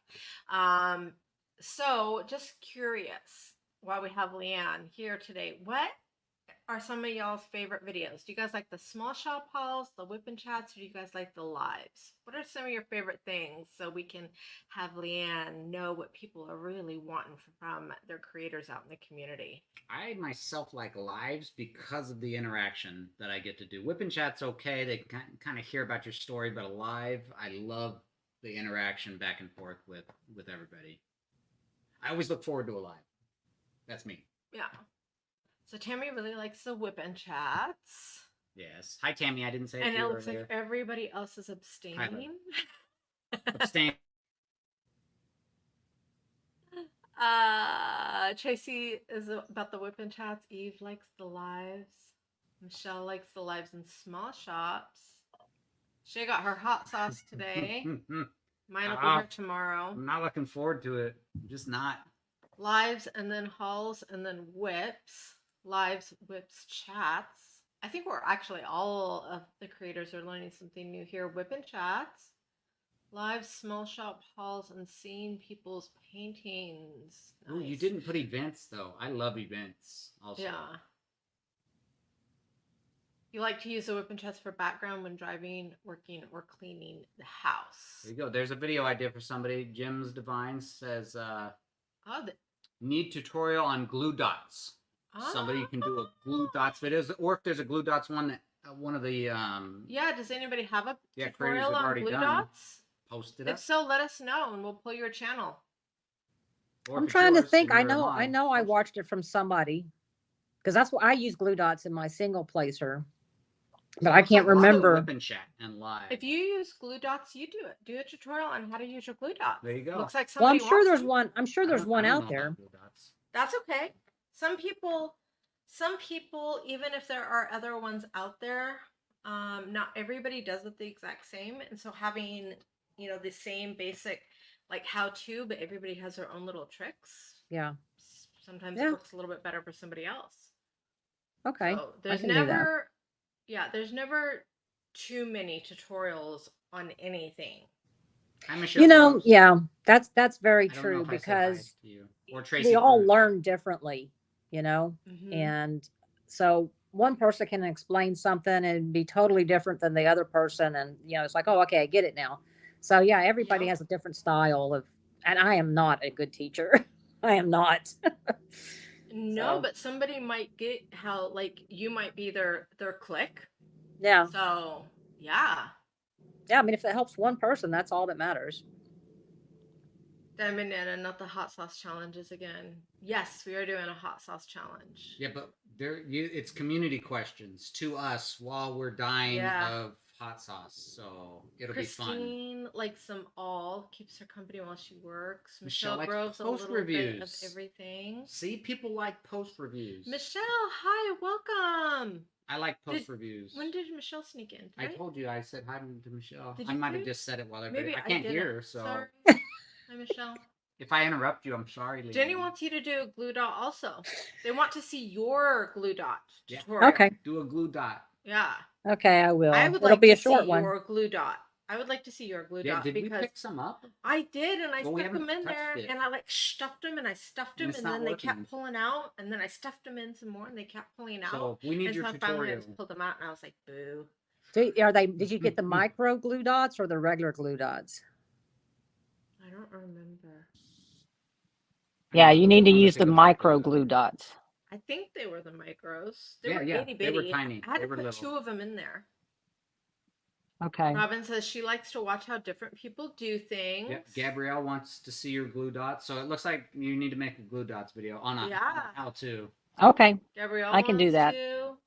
S1: So just curious, while we have Leanne here today, what are some of y'all's favorite videos? Do you guys like the small shop hauls, the whip and chats, or do you guys like the lives? What are some of your favorite things so we can have Leanne know what people are really wanting from their creators out in the community?
S2: I myself like lives because of the interaction that I get to do. Whip and chat's okay; they can kind of hear about your story, but a live, I love the interaction back and forth with everybody. I always look forward to a live. That's me.
S1: Yeah. So Tammy really likes the whip and chats.
S2: Yes. Hi, Tammy. I didn't say it
S1: And
S2: to
S1: it
S2: you
S1: looks
S2: earlier.
S1: like everybody else is abstaining.
S2: Abstain.
S1: Tracy is about the whip and chats. Eve likes the lives. Michelle likes the lives in small shops. She got her hot sauce today. Mine will be here tomorrow.
S2: I'm not looking forward to it. I'm just not.
S1: Lives and then hauls and then whips. Lives, whips, chats. I think we're actually all of the creators are learning something new here. Whip and chats. Live small shop hauls and seeing people's paintings.
S2: Nice. Ooh, you didn't put events though. I love events also.
S1: Yeah. You like to use the whip and chats for background when driving, working, or cleaning the house.
S2: There you go. There's a video I did for somebody. Jim's Divine says, need tutorial on glue dots. Somebody can do a glue dots video, or if there's a glue dots one that one of the
S1: yeah. Does anybody have a
S2: creators
S1: tutorial
S2: have
S1: on
S2: already
S1: glue
S2: done.
S1: dots?
S2: Post it up.
S1: If so, let us know and we'll pull your channel.
S2: Or
S3: I'm
S2: if it's
S3: trying to
S2: yours
S3: think.
S2: and
S3: I
S2: you're
S3: know.
S2: live,
S3: I know. I
S2: post it.
S3: watched it from somebody because that's what I use glue dots in my single placer, but I can't remember.
S2: Whip and chat and live.
S1: If you use glue dots, you do it. Do a tutorial on how to use your glue dots.
S2: There you go.
S1: Looks like
S3: Well,
S1: somebody
S3: I'm sure
S1: wants
S3: there's
S1: them.
S3: one. I'm sure there's one
S2: I don't
S3: out
S2: know
S3: there.
S2: about glue dots.
S1: That's okay. Some people, even if there are other ones out there, not everybody does it the exact same. And so having, the same basic like how to, but everybody has their own little tricks.
S3: Yeah.
S1: Sometimes it works a little bit better for somebody else.
S3: Okay.
S1: So there's never too many tutorials on anything.
S2: Hi, Michelle Rose.
S3: Yeah, that's very true because we all learn differently,
S1: Mm-hmm.
S3: and so one person can explain something and be totally different than the other person, and it's like, oh, okay, I get it now. So yeah, everybody has a different style of, and I am not a good teacher. I am not.
S1: No, but somebody might get how, like, you might be their click.
S3: Yeah.
S1: So yeah.
S3: Yeah, I mean, if it helps one person, that's all that matters.
S1: Diamond and not the hot sauce challenges again. Yes, we are doing a hot sauce challenge.
S2: Yeah, but it's community questions to us while we're dying of hot sauce, so it'll be fun.
S1: Christine likes them all, keeps her company while she works.
S2: Michelle likes
S1: Groves
S2: post
S1: a little
S2: reviews.
S1: bit of everything.
S2: See, people like post reviews.
S1: Michelle, hi, welcome.
S2: I like post reviews.
S1: When did Michelle sneak in?
S2: I told you. I said hi to Michelle.
S1: Did
S2: I
S1: you
S2: might have
S1: say?
S2: just said it while
S1: Maybe
S2: I can't hear her, so.
S1: Sorry. Hi, Michelle.
S2: If I interrupt you, I'm sorry, Leanne.
S1: Jenny wants you to do a glue dot also. They want to see your glue dot
S2: Yeah.
S1: tutorial.
S3: Okay.
S2: Do a glue dot.
S1: Yeah.
S3: Okay, I will.
S1: I would
S3: It'll
S1: like
S3: be
S1: to
S3: a short
S1: see
S3: one.
S1: your glue dot. I would like to see your glue dot
S2: Did
S1: because
S2: we pick some up?
S1: I did, and I
S2: Well, we
S1: stuck them
S2: haven't
S1: in there,
S2: touched it.
S1: and I like stuffed them, and I stuffed them,
S2: And it's
S1: and
S2: not
S1: then they
S2: working.
S1: kept pulling out, and then I stuffed them in some more, and they kept pulling out.
S2: So we need
S1: and
S2: your
S1: so finally I
S2: tutorial.
S1: just pulled them out, and I was like, boo.
S3: Did you get the micro glue dots or the regular glue dots?
S1: I don't remember.
S3: Yeah, you need to use the micro glue dots.
S1: I think they were the micros. They
S2: Yeah,
S1: were
S2: yeah,
S1: itty
S2: they were
S1: bitty.
S2: tiny.
S1: I had
S2: They
S1: to
S2: were
S1: put
S2: little.
S1: 2 of them in there.
S3: Okay.
S1: Robin says she likes to watch how different people do things.
S2: Yeah, Gabrielle wants to see your glue dots, so it looks like you need to make a glue dots video on how to.
S3: Okay.
S1: Gabrielle
S3: I can do that.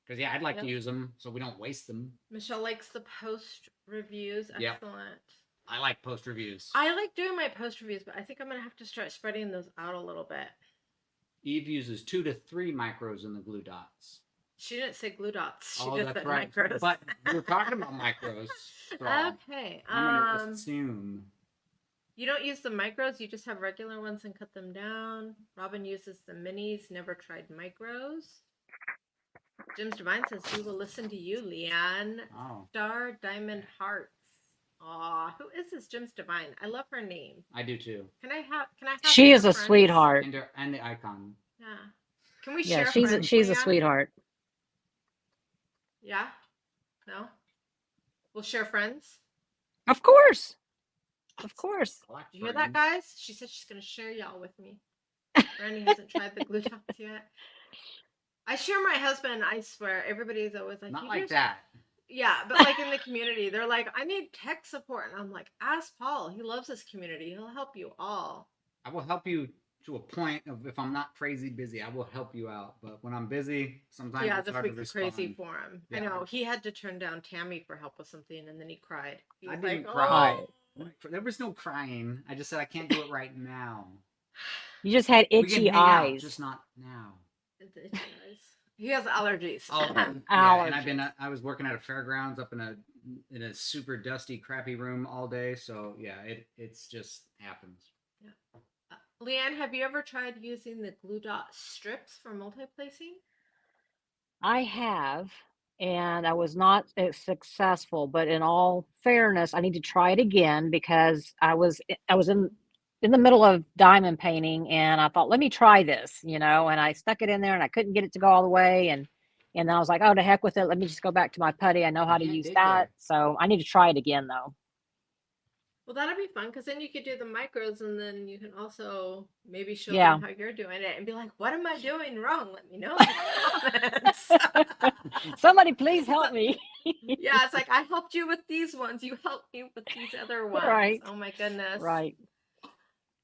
S2: Because I'd like to use them so we don't waste them.
S1: Michelle likes the post reviews. Excellent.
S2: Yep. I like post reviews.
S1: I like doing my post reviews, but I think I'm gonna have to start spreading those out a little bit.
S2: Eve uses 2 to 3 micros in the glue dots.
S1: She didn't say glue dots. She
S2: Oh,
S1: just
S2: that's
S1: said
S2: right.
S1: micros.
S2: But we're talking about micros. So
S1: okay.
S2: I'm gonna assume.
S1: You don't use the micros. You just have regular ones and cut them down. Robin uses the minis. Never tried micros. Jim's Divine says we will listen to you, Leanne.
S2: Oh.
S1: Star Diamond Hearts. Aw, who is this Jim's Divine? I love her name.
S2: I do too.
S1: Can I have?
S3: She is a sweetheart.
S2: And the icon.
S1: Yeah. Can we share?
S3: Yeah, she's a sweetheart.
S1: Yeah. No. We'll share friends.
S3: Of course. Of course.
S1: You hear that, guys? She said she's gonna share y'all with me. Randy hasn't tried the glue dots yet. I share my husband. I swear, everybody's always like,
S2: not like that.
S1: Yeah, but like in the community, they're like, I need tech support, and I'm like, ask Paul. He loves this community. He'll help you all.
S2: I will help you to a point of if I'm not crazy busy, I will help you out. But when I'm busy, sometimes it's hard to respond.
S1: This week was crazy for him. Yeah. I know he had to turn down Tammy for help with something, and then he cried. He was
S2: I didn't
S1: like,
S2: cry.
S1: Oh.
S2: There was no crying. I just said I can't do it right now.
S3: You just had itchy eyes.
S2: Out, just not now.
S1: It's itchy eyes. He has allergies.
S2: Oh, yeah, and I was working at a fairgrounds up in a super dusty, crappy room all day. So yeah, it's just happens.
S1: Yeah. Leanne, have you ever tried using the glue dot strips for multi-placing? I
S3: have, and I was not successful. But in all fairness, I need to try it again because I was in the middle of diamond painting, and I thought, let me try this, and I stuck it in there, and I couldn't get it to go all the way, and then I was like, oh, to heck with it. Let me just go back to my putty. I know how to use that, so I need to try it again, though.
S1: Well, that'll be fun because then you could do the micros, and then you can also maybe show them how you're doing it and be like, what am I doing wrong? Let me know in the comments.
S3: Somebody please help me.
S1: Yeah, it's like, I helped you with these ones. You helped me with these other ones.
S3: Right.
S1: Oh, my goodness.
S3: Right.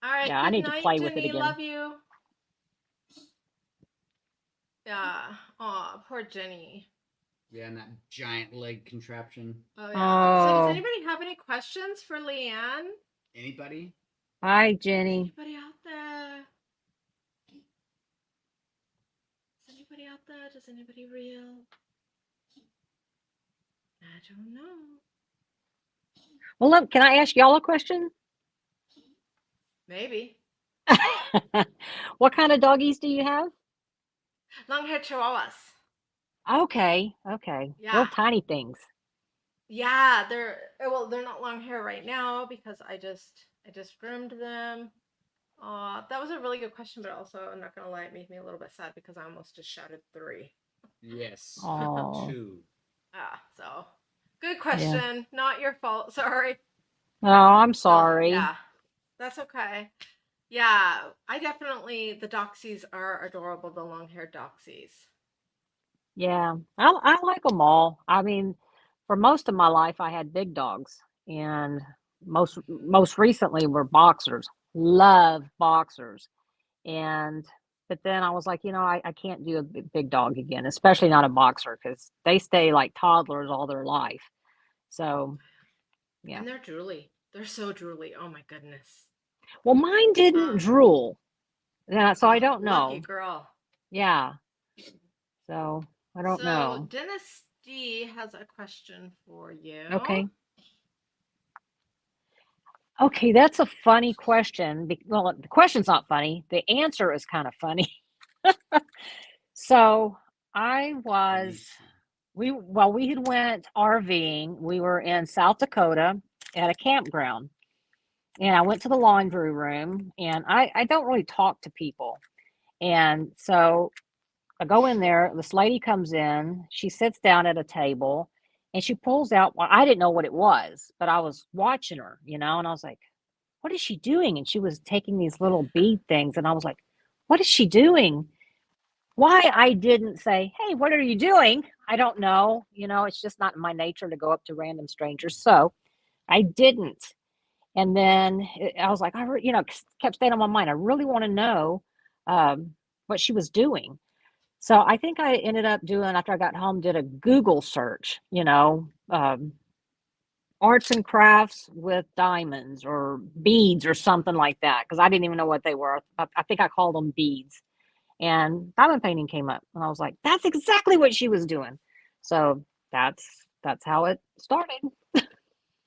S1: All right.
S3: Yeah, I need to play with it again.
S1: Love you. Yeah. Aw, poor Jenny.
S2: Yeah, and that giant leg contraption.
S1: Oh, yeah. So does anybody have any questions for Leanne?
S2: Anybody?
S3: Hi, Jenny.
S1: Anybody out there? Is anybody out there? Does anybody real? I don't know.
S3: Well, look, can I ask y'all a question?
S1: Maybe.
S3: What kind of doggies do you have?
S1: Long-haired Chihuahuas.
S3: Okay.
S1: Yeah.
S3: Little tiny things.
S1: Yeah, they're not long hair right now because I just groomed them. That was a really good question, but also I'm not gonna lie, it made me a little bit sad because I almost just shouted 3.
S2: Yes.
S3: 2.
S1: So good question. Yeah. Not your fault. Sorry.
S3: Oh, I'm sorry.
S1: So, yeah, that's okay. Yeah, the Doxies are adorable. The long-haired Doxies.
S3: Yeah, I like them all. I mean, for most of my life, I had big dogs, and most recently were boxers. Love boxers, but then I was like, I can't do a big dog again, especially not a boxer because they stay like toddlers all their life. So, yeah.
S1: And they're drooly. They're so drooly. Oh my goodness.
S3: Well, mine didn't drool. Yeah, so I don't know.
S1: Lucky girl.
S3: Yeah. So I don't
S1: So
S3: know.
S1: Dennis D has a question for you.
S3: Okay. Okay, that's a funny question. Well, the question's not funny. The answer is kind of funny. So I was, we had went RVing. We were in South Dakota at a campground, and I went to the laundry room, and I don't really talk to people. And so I go in there, this lady comes in, she sits down at a table, and she pulls out, well, I didn't know what it was, but I was watching her, and I was like, what is she doing? And she was taking these little bead things, and I was like, what is she doing? Why I didn't say, hey, what are you doing? I don't know. It's just not in my nature to go up to random strangers. So I didn't. And then I was like, kept staying on my mind. I really want to know what she was doing. So I think I ended up doing, after I got home, did a Google search, arts and crafts with diamonds or beads or something like that, because I didn't even know what they were. I think I called them beads. And diamond painting came up, and I was like, that's exactly what she was doing. So that's how it started.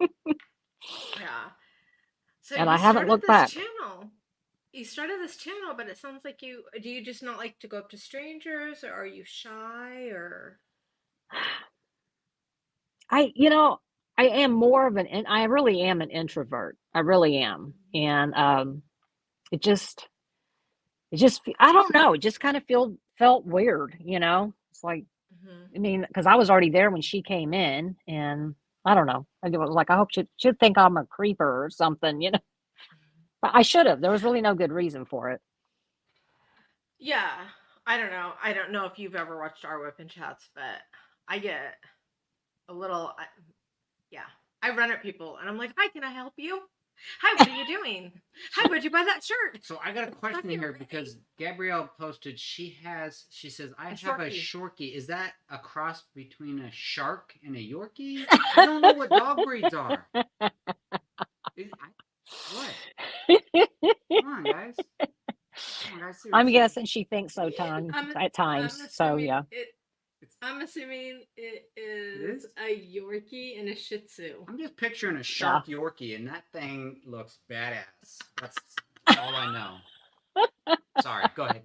S1: Yeah. So
S3: And
S1: you
S3: I haven't
S1: started
S3: looked
S1: this
S3: back.
S1: channel. You started this channel, but it sounds like do you just not like to go up to strangers, or are you shy, or?
S3: I, I am more of and I really am an introvert. I really am. And it just, I don't know. It just kind of felt weird, It's like,
S1: Mm-hmm.
S3: I mean, because I was already there when she came in, and I don't know. I was like, I hope she'd think I'm a creeper or something. But I should have. There was really no good reason for it.
S1: Yeah, I don't know. I don't know if you've ever watched our Whip and Chats, but I get a little. Yeah, I run at people and I'm like, "Hi, can I help you? Hi, what are you doing? Hi, where'd you buy that shirt?"
S2: So I got a question here because Gabrielle posted she says I have a Shorkie. Is that a cross between a shark and a Yorkie? I don't know what dog breeds are. What? Come on, guys. Come on, guys.
S3: I'm
S2: Seriously.
S3: guessing she thinks so at
S1: I'm
S3: times. So
S1: assuming
S3: yeah.
S1: I'm assuming it is a Yorkie and a Shih Tzu.
S2: I'm just picturing a
S3: Yeah.
S2: shark Yorkie, and that thing looks badass. That's all I know. Sorry. Go ahead.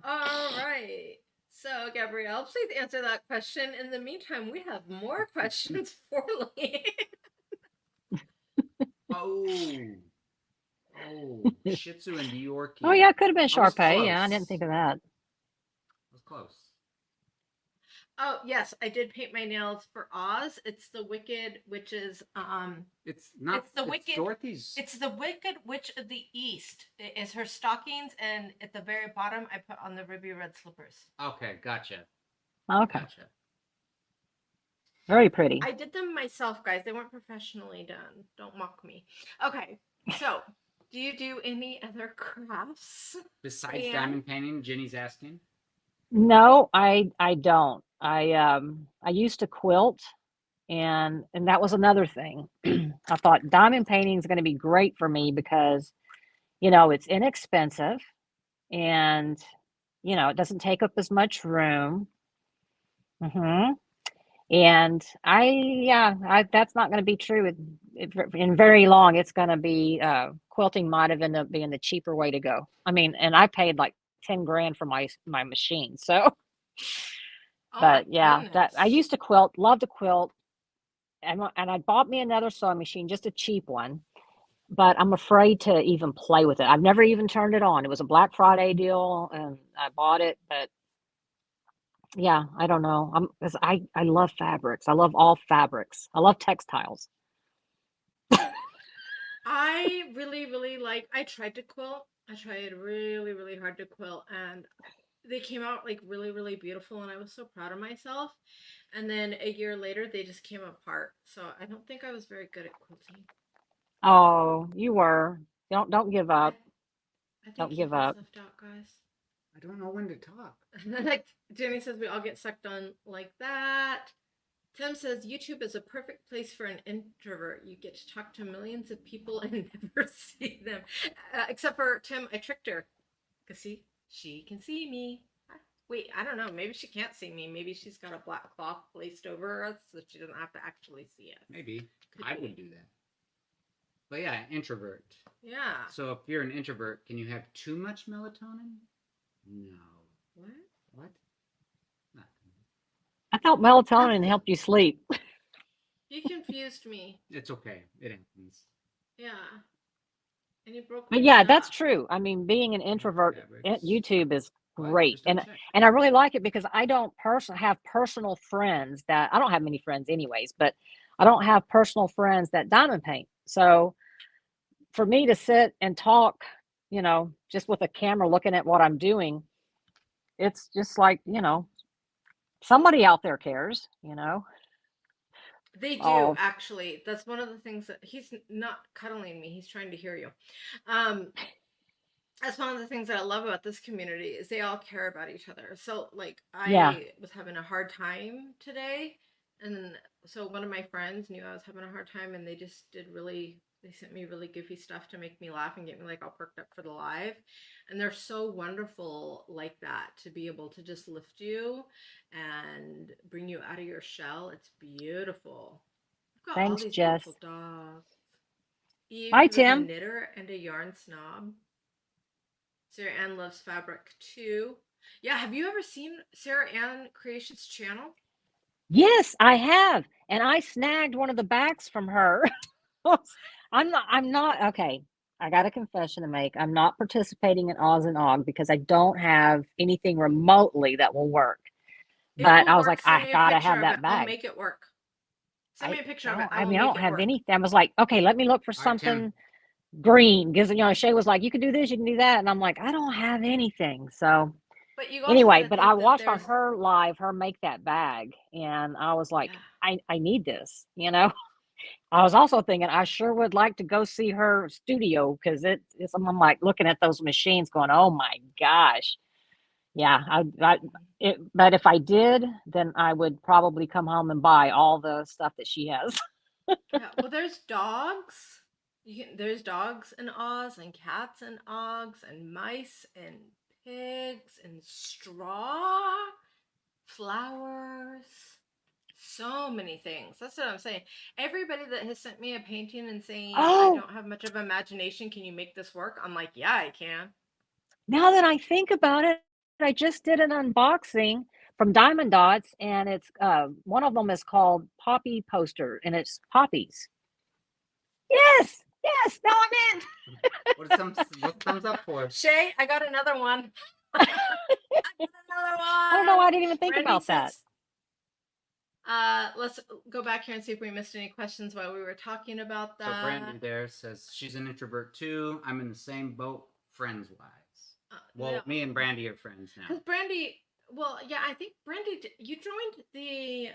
S1: All right. So, Gabrielle, please answer that question. In the meantime, we have more questions for Lee.
S2: Oh, Shih Tzu and Yorkie.
S3: Oh yeah, it could have been
S2: I was
S3: Sharpei. Yeah, I
S2: close.
S3: didn't think of that.
S2: I was close.
S1: Oh, yes, I did paint my nails for Oz. It's the Wicked Witch's
S2: It's not.
S1: it's the Wicked
S2: Dorothy's.
S1: it's the Wicked Witch of the East. It is her stockings, and at the very bottom I put on the ruby red slippers.
S2: Okay, gotcha.
S3: Okay.
S2: Gotcha.
S3: Very pretty.
S1: I did them myself, guys. They weren't professionally done. Don't mock me. Okay. So, do you do any other crafts?
S2: Besides diamond painting, Jenny's asking.
S3: No, I don't. I used to quilt, and that was another thing. I thought diamond painting is going to be great for me because it's inexpensive, and it doesn't take up as much room. Hmm. And that's not going to be true in very long. It's going to be quilting might have ended up being the cheaper way to go. I mean, and I paid like 10 grand for my machine. So,
S1: Oh my
S3: but yeah, that I
S1: goodness.
S3: used to quilt, love to quilt, and I bought me another sewing machine, just a cheap one. But I'm afraid to even play with it. I've never even turned it on. It was a Black Friday deal, and I bought it, but yeah, I don't know. Because I love fabrics. I love all fabrics. I love textiles.
S1: I really, really I tried to quilt. I tried really, really hard to quilt, and they came out like really, really beautiful, and I was so proud of myself. And then a year later, they just came apart. So I don't think I was very good at quilting.
S3: Oh, you were. Don't give
S1: I,
S3: up.
S1: I think
S3: Don't give
S1: Keith is
S3: up.
S1: left out, guys.
S2: I don't know when to talk.
S1: Like Jenny says, we all get sucked on like that. Tim says YouTube is a perfect place for an introvert. You get to talk to millions of people and never see them. Except for Tim, I tricked her. Because see, she can see me. Wait, I don't know. Maybe she can't see me. Maybe she's got a black cloth placed over us so she doesn't have to actually see us.
S2: Maybe.
S1: Could
S2: I
S1: be.
S2: would do that. But yeah, introvert.
S1: Yeah.
S2: So if you're an introvert, can you have too much melatonin? No.
S1: What?
S2: What? Nothing.
S3: I thought melatonin helped you sleep.
S1: You confused me.
S2: It's okay. It happens.
S1: Yeah. And you broke
S3: But
S1: my
S3: yeah, that's
S1: stuff.
S3: true. I mean, being an introvert,
S2: Fabrics.
S3: YouTube is
S2: What?
S3: great,
S2: Just double
S3: and
S2: check.
S3: I really like it because I don't have personal friends that I don't have many friends anyways, but I don't have personal friends that diamond paint. So for me to sit and talk, just with a camera looking at what I'm doing, it's just like, somebody out there cares,
S1: They do,
S3: Oh,
S1: actually. That's one of the things that he's not cuddling me. He's trying to hear you. Um, that's one of the things that I love about this community is they all care about each other. So like
S3: yeah.
S1: I was having a hard time today, and so one of my friends knew I was having a hard time, and they sent me really goofy stuff to make me laugh and get me like all perked up for the live. And they're so wonderful like that, to be able to just lift you and bring you out of your shell. It's beautiful. I've got all
S3: Thanks,
S1: these
S3: Jess.
S1: beautiful dogs. Eve,
S3: Bye,
S1: who is a
S3: Tim.
S1: knitter and a yarn snob. Sarah Ann loves fabric too. Yeah, have you ever seen Sarah Ann Creations channel?
S3: Yes, I have. And I snagged one of the backs from her. I'm not okay. I got a confession to make. I'm not participating in Oz and Og because I don't have anything remotely that will work.
S1: It
S3: But
S1: will
S3: I was
S1: work.
S3: like,
S1: Send
S3: I
S1: me a
S3: gotta
S1: picture
S3: have
S1: of it.
S3: that
S1: I'll
S3: bag.
S1: make it work. Send
S3: I
S1: me a picture of it.
S3: no,
S1: I
S3: I
S1: will
S3: mean, I
S1: make
S3: don't
S1: it
S3: have
S1: work.
S3: anything. I was like, okay, let me look for
S2: All right,
S3: something
S2: Tim.
S3: green because Shay was like, you can do this, you can do that, and I'm like, I don't have anything. So
S1: But you also got
S3: anyway,
S1: to
S3: but I
S1: think that
S3: watched on
S1: there's,
S3: her live, her make that bag, and I was like,
S1: yeah.
S3: I need this. I was also thinking I sure would like to go see her studio because I'm like looking at those machines going, oh my gosh. Yeah, but if I did, then I would probably come home and buy all the stuff that she has.
S1: Yeah. Well, there's dogs. There's dogs in Oz, and cats in Ogs, and mice and pigs and straw, flowers. So many things. That's what I'm saying. Everybody that has sent me a painting and saying, I
S3: Oh,
S1: don't have much of imagination, can you make this work? I'm like, yeah, I can.
S3: now that I think about it, I just did an unboxing from Diamond Dots, and it's one of them is called Poppy Poster, and it's poppies. Yes, yes, now I'm in.
S2: What's thumbs up for?
S1: Shay, I got another one. I got another
S3: I don't know why
S1: one.
S3: I didn't even think
S1: Brandy
S3: about that.
S1: says, let's go back here and see if we missed any questions while we were talking about
S2: So
S1: that.
S2: Brandy there says she's an introvert too. I'm in the same boat, friends wise. Well,
S1: No.
S2: me and Brandy are friends now.
S1: Because Brandy, well, yeah, I think Brandy, you joined the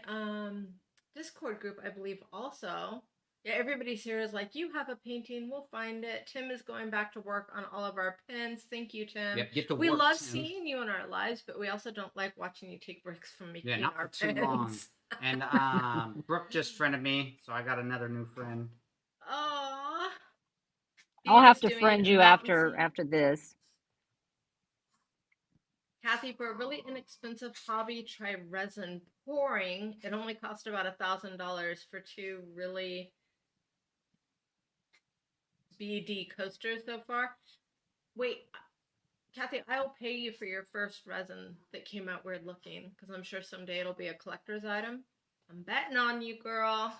S1: Discord group, I believe, also. Yeah, everybody's here is like, you have a painting, we'll find it. Tim is going back to work on all of our pins. Thank you, Tim.
S2: Yep, get to
S1: We
S2: work,
S1: love
S2: Tim.
S1: seeing you in our lives, but we also don't like watching you take breaks from making
S2: Yeah, not
S1: our
S2: for too
S1: pins.
S2: long. And Brooke just friended me, so I got another new friend.
S1: Aww.
S3: I'll
S1: Steve
S3: have
S1: is
S3: to
S1: doing
S3: friend you
S1: mountain
S3: after this.
S1: Kathy, for a really inexpensive hobby, try resin pouring. It only cost about $1,000 for two really BD coasters so far. Wait, Kathy, I'll pay you for your first resin that came out weird looking because I'm sure someday it'll be a collector's item. I'm betting on you, girl.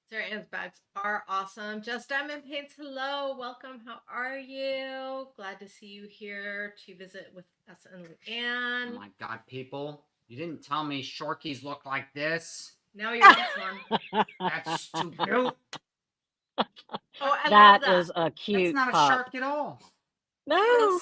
S1: Sarah Ann's bags are awesome. Just Diamond Paints, hello. Welcome. How are you? Glad to see you here to visit with us and Leanne.
S2: Oh my god, people. You didn't tell me Shorkies look like this.
S1: Now he wants one.
S2: That's too cute.
S1: Oh, I love
S3: That
S1: that.
S3: is a
S2: That's
S3: cute
S2: not a
S3: pup.
S2: shark at all.
S3: No.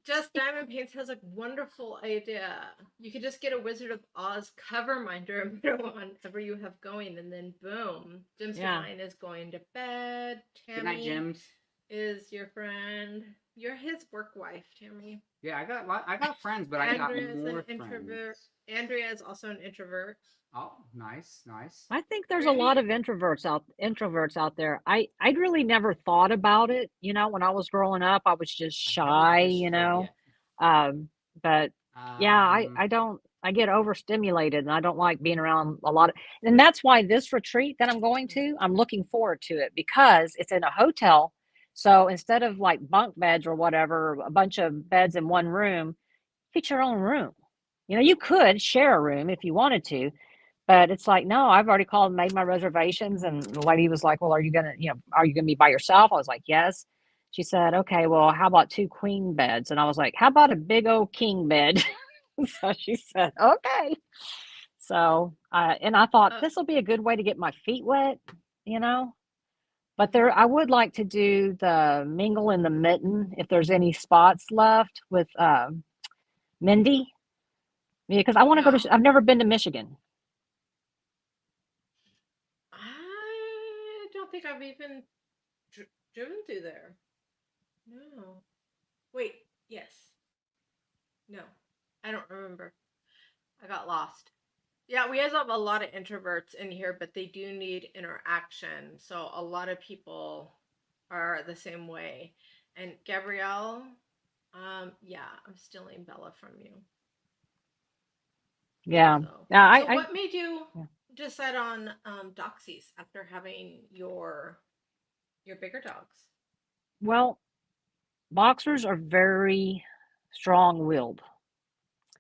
S1: Just Diamond Paints has a wonderful idea. You could just get a Wizard of Oz cover minder and put it on whatever you have going, and then boom. Jim's Divine is going to bed. Tammy
S2: Good night, Jims.
S1: is your friend. You're his work wife, Tammy.
S2: Yeah, I got friends, but I got more friends.
S1: Andrea is also an introvert.
S2: Oh, nice, nice.
S3: I think there's
S1: Brandy,
S3: a lot of introverts out there. I'd really never thought about it. When I was growing up, I was just
S2: I haven't
S3: shy.
S2: discovered yet.
S3: Um, but Yeah, I don't, I get overstimulated and I don't like being around a lot of, and that's why this retreat that I'm going to, I'm looking forward to it because it's in a hotel. So instead of like bunk beds or whatever, a bunch of beds in one room, get your own room. You know, you could share a room if you wanted to, but it's like, no, I've already called and made my reservations. And the lady was like, well, are you going to, are you going to be by yourself? I was like, yes. She said, okay, well, how about 2 queen beds? And I was like, how about a big old king bed? So she said, okay. So, and I thought this will be a good way to get my feet wet, you know. But there, I would like to do the mingle in the mitten if there's any spots left with Mindy, because I want to go
S1: Yeah.
S3: to. I've never been to Michigan.
S1: I don't think I've even driven through there. No. Wait. Yes. No. I don't remember. I got lost. Yeah, we have a lot of introverts in here, but they do need interaction. So a lot of people are the same way. And Gabrielle, yeah, I'm stealing Bella from you.
S3: Yeah,
S1: So,
S3: yeah.
S1: so what made you
S3: Yeah.
S1: decide on Doxies after having your bigger dogs?
S3: Well, boxers are very strong-willed.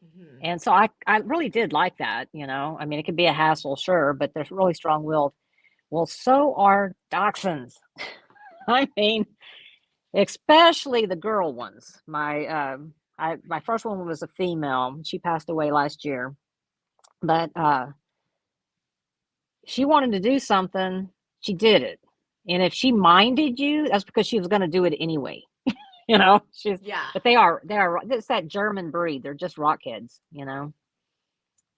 S1: Mm-hmm.
S3: And so I really did like that, you know. I mean, it could be a hassle, sure, but they're really strong-willed. Well, so are dachshunds. I mean, especially the girl ones. My first one was a female. She passed away last year, but she wanted to do something. She did it, and if she minded you, that's because she was going to do it anyway. You know, she's.
S1: Yeah.
S3: But they are. It's that German breed. They're just rockheads. You know.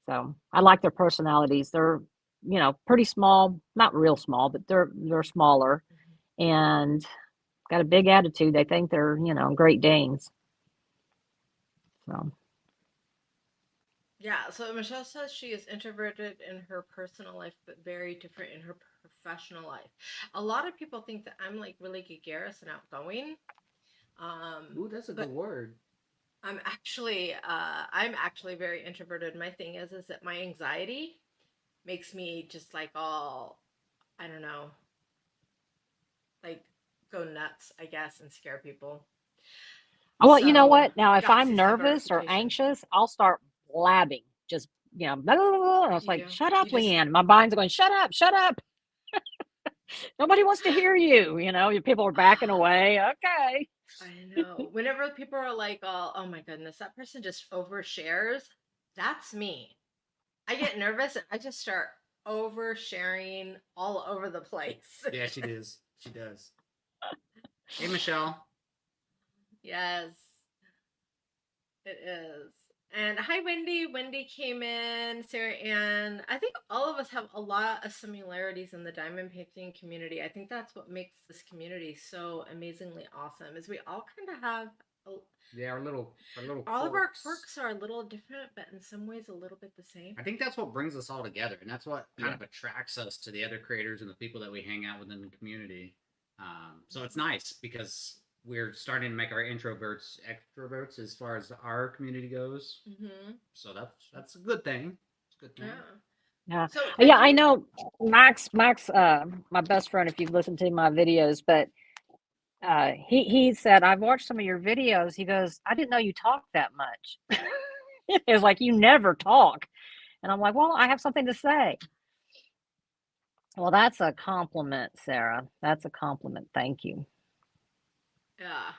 S3: So I like their personalities. They're, pretty small, not real small, but they're smaller and got a big attitude. They think they're, Great Danes. So
S1: Yeah, so Michelle says she is introverted in her personal life, but very different in her professional life. A lot of people think that I'm like really gregarious and outgoing.
S2: Ooh, that's a good
S1: But
S2: word.
S1: I'm actually very introverted. My thing is that my anxiety makes me just like all, I don't know, like go nuts, I guess, and scare people.
S3: well, you know
S1: So
S3: what? Now, if I'm
S1: doxies have a
S3: nervous or
S1: reputation.
S3: anxious, I'll start blabbing. Just, blah, blah, blah, blah. And I was
S1: You
S3: like,
S1: do.
S3: shut up,
S1: You just
S3: Leanne. My mind's going, shut up, shut up. Nobody wants to hear you. Your people are backing away. Okay.
S1: I know. Whenever people are like, oh my goodness, that person just overshares, that's me. I get nervous and I just start oversharing all over the place.
S2: Yeah, she does. She does. Hey, Michelle.
S1: Yes, it is. And hi, Wendy. Wendy came in. Sarah Ann. I think all of us have a lot of similarities in the diamond painting community. I think that's what makes this community so amazingly awesome. Is we all kind of have
S2: Yeah, our little
S1: all of our
S2: quirks.
S1: quirks are a little different, but in some ways a little bit the same.
S2: I think that's what brings us all together, and that's what kind
S3: Yeah.
S2: of attracts us to the other creators and the people that we hang out with in the community. So it's nice because we're starting to make our introverts extroverts as far as our community goes.
S1: Mm-hmm.
S2: So that's a good thing. It's a good thing.
S1: Yeah.
S3: Yeah.
S1: So I
S3: Yeah,
S1: do.
S3: I know Max, my best friend, if you've listened to my videos, but he said, I've watched some of your videos. He goes, I didn't know you talked that much. It's like you never talk. And I'm like, well, I have something to say. Well, that's a compliment, Sarah. That's a compliment. Thank you.
S1: Yeah.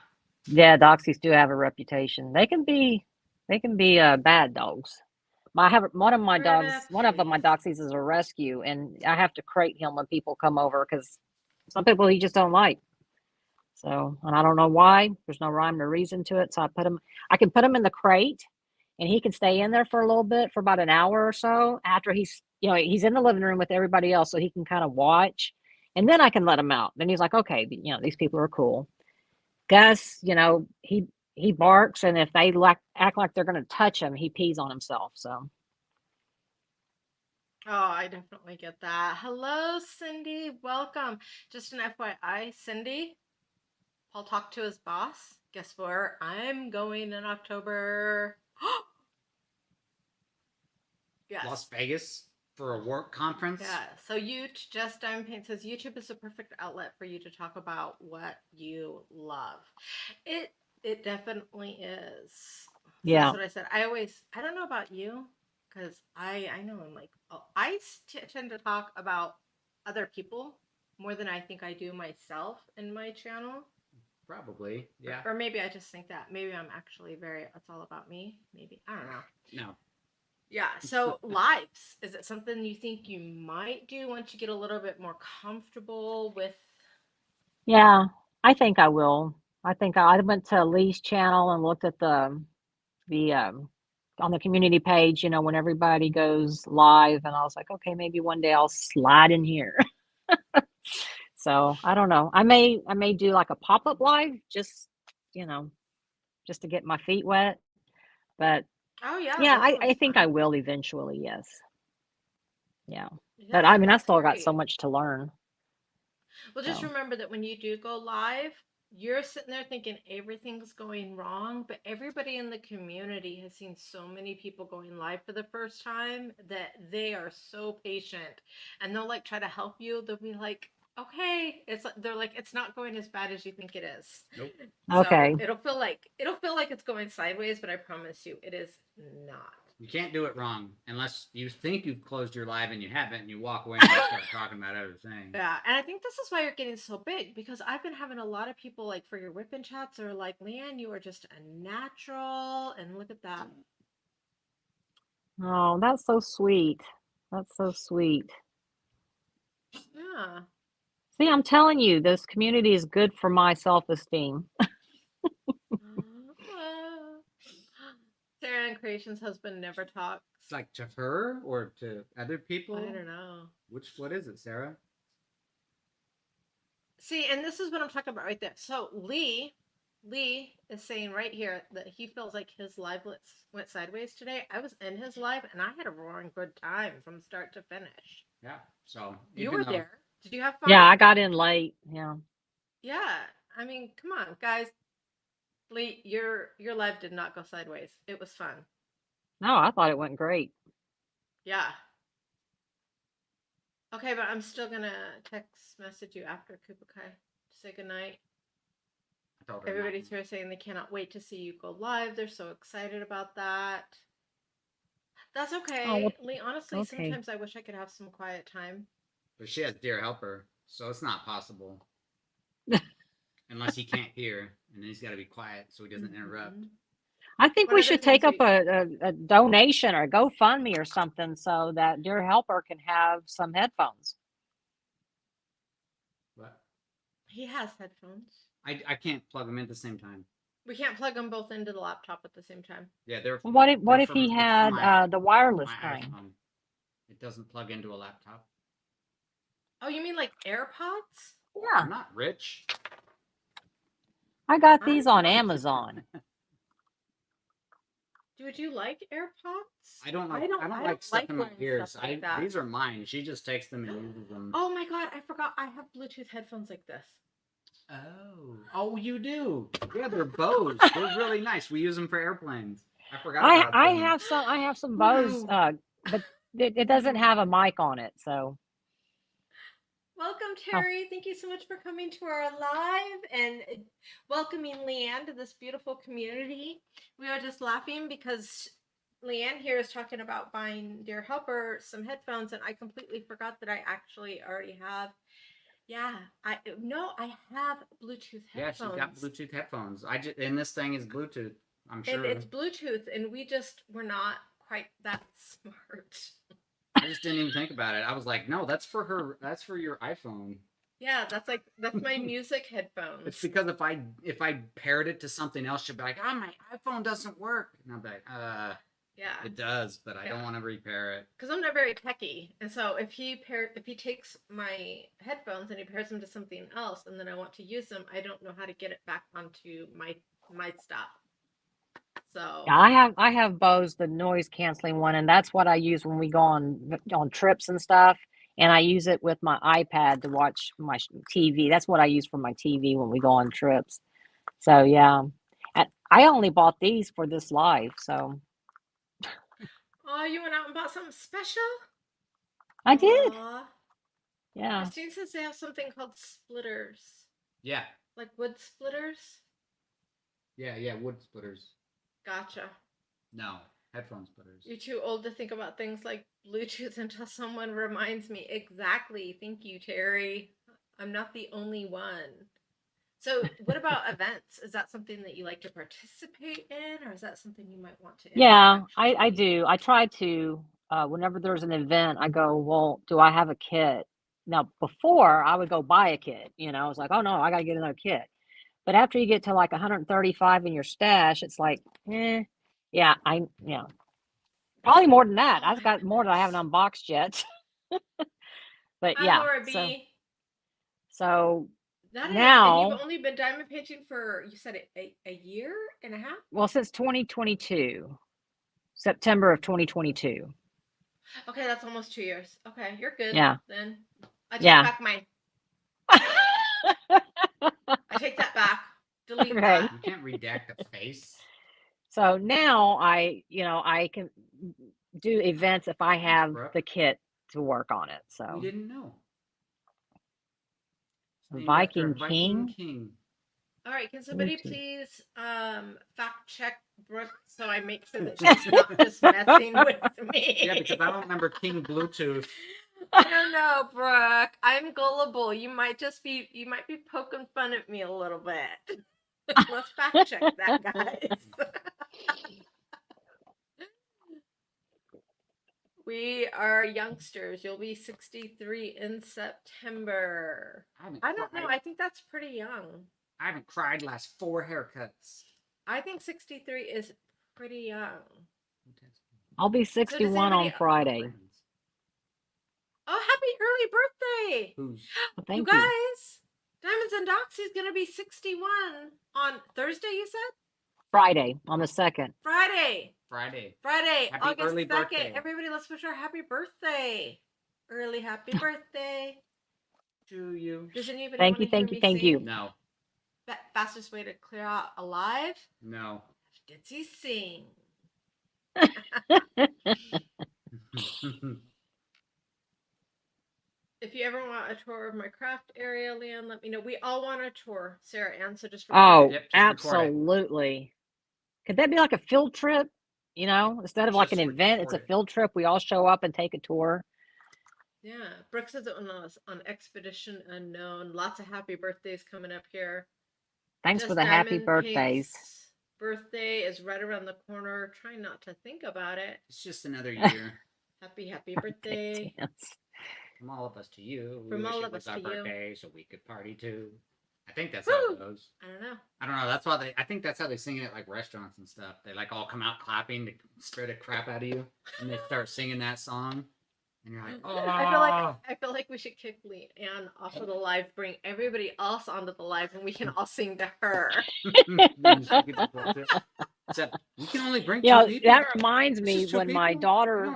S3: Yeah, Doxies do have a reputation. They can be bad dogs. I have one of my
S1: Greta,
S3: dogs. One of them, my
S1: please.
S3: Doxies, is a rescue, and I have to crate him when people come over because some people he just don't like. So, and I don't know why. There's no rhyme or reason to it. So I can put him in the crate and he can stay in there for a little bit, for about an hour or so after he's in the living room with everybody else. So he can kind of watch and then I can let him out. Then he's like, okay, these people are cool. Gus, he barks. And if they act like they're going to touch him, he pees on himself. So,
S1: Oh, I definitely get that. Hello, Cindy. Welcome. Just an FYI, Cindy, Paul talked to his boss. Guess where I'm going in October? Yes.
S2: Las Vegas for a work conference.
S1: Yeah. So Just Diamond Paint says YouTube is a perfect outlet for you to talk about what you love. It definitely is. So
S3: Yeah.
S1: that's what I said. I don't know about you, because I know I'm like, oh, tend to talk about other people more than I think I do myself in my channel.
S2: Probably, yeah.
S1: Or maybe I just think that maybe I'm actually it's all about me. Maybe, I don't know.
S2: No.
S1: Yeah. So lives, is it something you think you might do once you get a little bit more comfortable with?
S3: Yeah, I think I will. I think I went to Lee's channel and looked at the on the community page, when everybody goes live, and I was like, okay, maybe one day I'll slide in here. So I don't know. I may do like a pop-up live, just to get my feet wet. But
S1: Oh yeah,
S3: yeah,
S1: that
S3: I
S1: sounds
S3: think I
S1: fun.
S3: will eventually, yes. Yeah. But I
S1: Yeah,
S3: mean, I
S1: that's
S3: still got so
S1: great.
S3: much to learn.
S1: Well, just
S3: So
S1: remember that when you do go live, you're sitting there thinking everything's going wrong, but everybody in the community has seen so many people going live for the first time that they are so patient, and they'll like try to help you. They'll be like, "Okay," they're like, "It's not going as bad as you think it is."
S2: Nope.
S1: So
S3: okay.
S1: it'll feel like it's going sideways, but I promise you, it is not.
S2: You can't do it wrong unless you think you've closed your live and you haven't, and you walk away and you start talking about other things.
S1: Yeah, and I think this is why you're getting so big, because I've been having a lot of people like for your whipping chats are like, "Leanne, you are just a natural," and look at that.
S3: Oh, that's so sweet. That's so sweet.
S1: Yeah.
S3: See, I'm telling you, this community is good for my self-esteem.
S1: Ah. Sarah and Creation's husband never talks.
S2: It's like to her or to other people.
S1: I don't know.
S2: What is it, Sarah?
S1: See, and this is what I'm talking about right there. So Lee is saying right here that he feels like his live went sideways today. I was in his live and I had a roaring good time from start to finish.
S2: Yeah. So
S1: You were there. Did you have fun?
S3: Yeah, I got in late. Yeah.
S1: Yeah. I mean, come on, guys. Lee, your live did not go sideways. It was fun.
S3: No, I thought it went great.
S1: Yeah. Okay, but I'm still gonna text message you after Kupakai to say goodnight. Everybody's here saying they cannot wait to see you go live. They're so excited about that. That's okay.
S3: Oh, well,
S1: Lee, honestly,
S3: okay.
S1: sometimes I wish I could have some quiet time.
S2: But she has Dear Helper, so it's not possible. Unless he can't hear, and then he's got to be quiet so he doesn't interrupt.
S3: I think
S1: What
S3: we
S1: other
S3: should
S1: things
S3: take up a donation or a GoFundMe or something so that Dear Helper can have some headphones.
S2: What?
S1: He has headphones.
S2: I can't plug them in at the same time.
S1: We can't plug them both into the laptop at the same time.
S2: Yeah, they're.
S3: Well, what
S2: they're
S3: if he had the wireless
S2: my
S3: thing?
S2: iPhone. It doesn't plug into a laptop.
S1: Oh, you mean like AirPods?
S3: Yeah,
S2: I'm not rich.
S3: I got these on Amazon.
S1: Dude, you like AirPods?
S2: I don't like stuff in my
S1: wearing
S2: ears.
S1: stuff like that.
S2: These are mine. She just takes them and uses them.
S1: Oh my god, I forgot I have Bluetooth headphones like this.
S2: Oh, you do. Yeah, they're Bose. They're really nice. We use them for airplanes. I forgot about them.
S3: I have some Bose, but it doesn't have a mic on it, so.
S1: Welcome, Terry. Thank you so much for coming to our live and welcoming Leanne to this beautiful community. We are just laughing because Leanne here is talking about buying Dear Helper some headphones, and I completely forgot that I actually already have. Yeah, I have Bluetooth headphones.
S2: Yeah, she's got Bluetooth headphones. And this thing is Bluetooth. I'm sure.
S1: And it's Bluetooth, and we're not quite that smart.
S2: I just didn't even think about it. I was like, no, that's for her. That's for your iPhone.
S1: Yeah, that's my music headphones.
S2: It's because if I paired it to something else, she'll be like, oh, my iPhone doesn't work. And I'll be like,
S1: yeah,
S2: it does, but I don't want to repair it.
S1: Because I'm not very techy, and so if he takes my headphones and he pairs them to something else, and then I want to use them, I don't know how to get it back onto my stuff. So
S3: yeah, I have Bose, the noise canceling one, and that's what I use when we go on trips and stuff. And I use it with my iPad to watch my TV. That's what I use for my TV when we go on trips. So yeah, and I only bought these for this live. So
S1: Oh, you went out and bought something special?
S3: I did.
S1: Aw.
S3: Yeah.
S1: Christine says they have something called splitters.
S2: Yeah.
S1: Like wood splitters?
S2: Yeah, wood splitters.
S1: Gotcha.
S2: No, headphone splitters.
S1: You're too old to think about things like Bluetooth until someone reminds me. Exactly. Thank you, Terry. I'm not the only one. So, what about events? Is that something that you like to participate in, or is that something you might want to
S3: Yeah, I
S1: actually?
S3: do. I try to, whenever there's an event, I go, well, do I have a kit? Now, before I would go buy a kit, I was like, oh no, I got to get another kit. But after you get to like 135 in your stash, it's like, yeah, probably more than that.
S1: Oh
S3: I've
S1: my
S3: got more that I haven't
S1: goodness.
S3: unboxed yet. But
S1: Hi,
S3: yeah,
S1: Laura
S3: so
S1: B.
S3: so
S1: That is, and you've
S3: now,
S1: only been diamond painting for, you said a year and a half?
S3: well, since 2022, September of 2022.
S1: Okay, that's almost 2 years. Okay, you're good
S3: Yeah,
S1: then. I take
S3: yeah.
S1: back mine. I take that back. Delete
S3: Okay.
S1: that.
S2: You can't redact a face.
S3: So now I can do events if I
S2: Thanks,
S3: have
S2: Brooke.
S3: the kit to work on it.
S2: We
S3: So
S2: didn't know. It's named after a
S3: Viking
S2: Viking
S3: King.
S2: king.
S1: All right, can somebody
S3: Bluetooth.
S1: please fact check Brooke so I make sure that she's not just messing with me?
S2: Yeah, because I don't remember King Bluetooth.
S1: I don't know, Brooke. I'm gullible. You might be poking fun at me a little bit. Let's fact check that, guys. We are youngsters. You'll be 63 in September. I don't know. I think that's pretty young.
S2: I haven't cried last 4 haircuts.
S1: I think 63 is pretty young.
S3: I'll be
S1: So does
S3: 61
S1: anybody?
S3: on Friday.
S1: Oh, happy early birthday!
S2: Who's?
S3: Well,
S1: You
S3: thank you.
S1: guys, Diamonds and Doxies gonna be 61 on Thursday. You said
S3: Friday on the 2nd.
S1: Friday.
S2: Friday.
S1: Friday,
S2: Happy
S1: August
S2: early
S1: 2nd.
S2: birthday.
S1: Everybody, let's wish her happy birthday. Early happy birthday
S2: To you.
S1: Does anybody
S3: Thank
S1: want
S3: you,
S1: to hear
S3: thank you,
S1: me
S3: thank
S1: sing?
S3: you.
S2: No.
S1: Fastest way to clear out alive?
S2: No.
S1: Ditzy sing. If you ever want a tour of my craft area, Leanne, let me know. We all want a tour, Sarah Ann, so just record
S3: Oh,
S1: it.
S2: Yep, just record it.
S3: absolutely. Could that be like a field trip? Instead of like an
S2: Just
S3: event, it's a
S2: record it.
S3: field trip. We all show up and take a tour.
S1: Yeah, Brooke says it was on Expedition Unknown. Lots of happy birthdays coming up here.
S3: Thanks for the happy birthdays.
S1: Paint's birthday is right around the corner. Try not to think about it.
S2: It's just another year.
S1: Happy birthday.
S3: Yes.
S2: From all of us to you.
S1: From all
S2: wish
S1: of
S2: it was
S1: us
S2: our
S1: to you.
S2: birthday so we could party too. I think that's how it goes.
S1: I don't know.
S2: I don't know. That's why I think that's how they sing it at like restaurants and stuff. They like all come out clapping to scare the crap out of you, and they start singing that song, and you're like, oh.
S1: I feel like we should kick Leanne off of the live, bring everybody else onto the live, and we can all sing to her.
S2: Except we can only bring 2 people.
S3: That reminds me when my daughter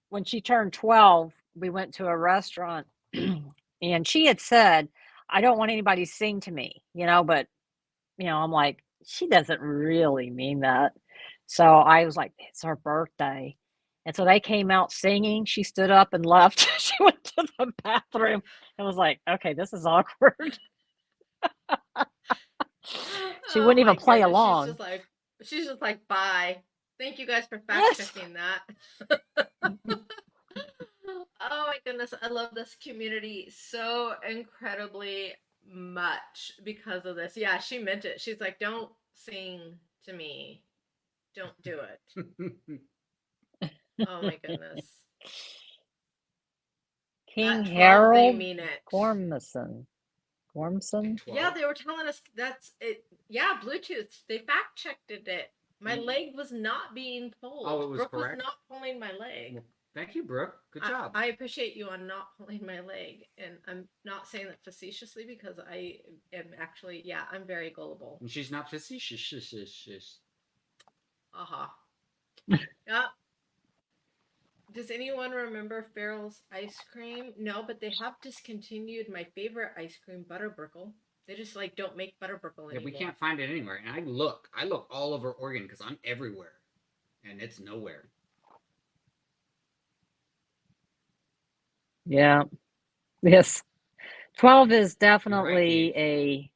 S3: when she turned 12, we went to a restaurant and she had said, I don't want anybody to sing to me, but I'm like, she doesn't really mean that. So I was like, it's her birthday. And so they came out singing. She stood up and left. She went to the bathroom and was like, okay, this is awkward. She wouldn't even play along.
S1: She's just like, bye. Thank you guys for fact checking that. Oh my goodness, I love this community so incredibly much because of this. Yeah, she meant it. She's like, don't sing to me. Don't do it. Oh my goodness.
S3: King
S1: At 12,
S3: Harold
S1: they mean it.
S3: Gormson.
S1: Yeah, they were telling us that's it. Yeah, Bluetooth. They fact checked it. My leg was not being pulled.
S2: Oh, it was
S1: Brooke
S2: correct.
S1: was not pulling my leg.
S2: Well, thank you, Brooke. Good job.
S1: I appreciate you on not pulling my leg, and I'm not saying that facetiously because I am actually, yeah, I'm very gullible.
S2: And she's not facetious.
S1: Yeah. Does anyone remember Farrell's ice cream? No, but they have discontinued my favorite ice cream, Butterbrickle. They just like don't make Butterbrickle anymore.
S2: Yeah, we can't find it anywhere. And I look all over Oregon because I'm everywhere, and it's nowhere.
S3: Yeah. Yes. 12 is
S2: You're right,
S3: definitely
S2: Dave.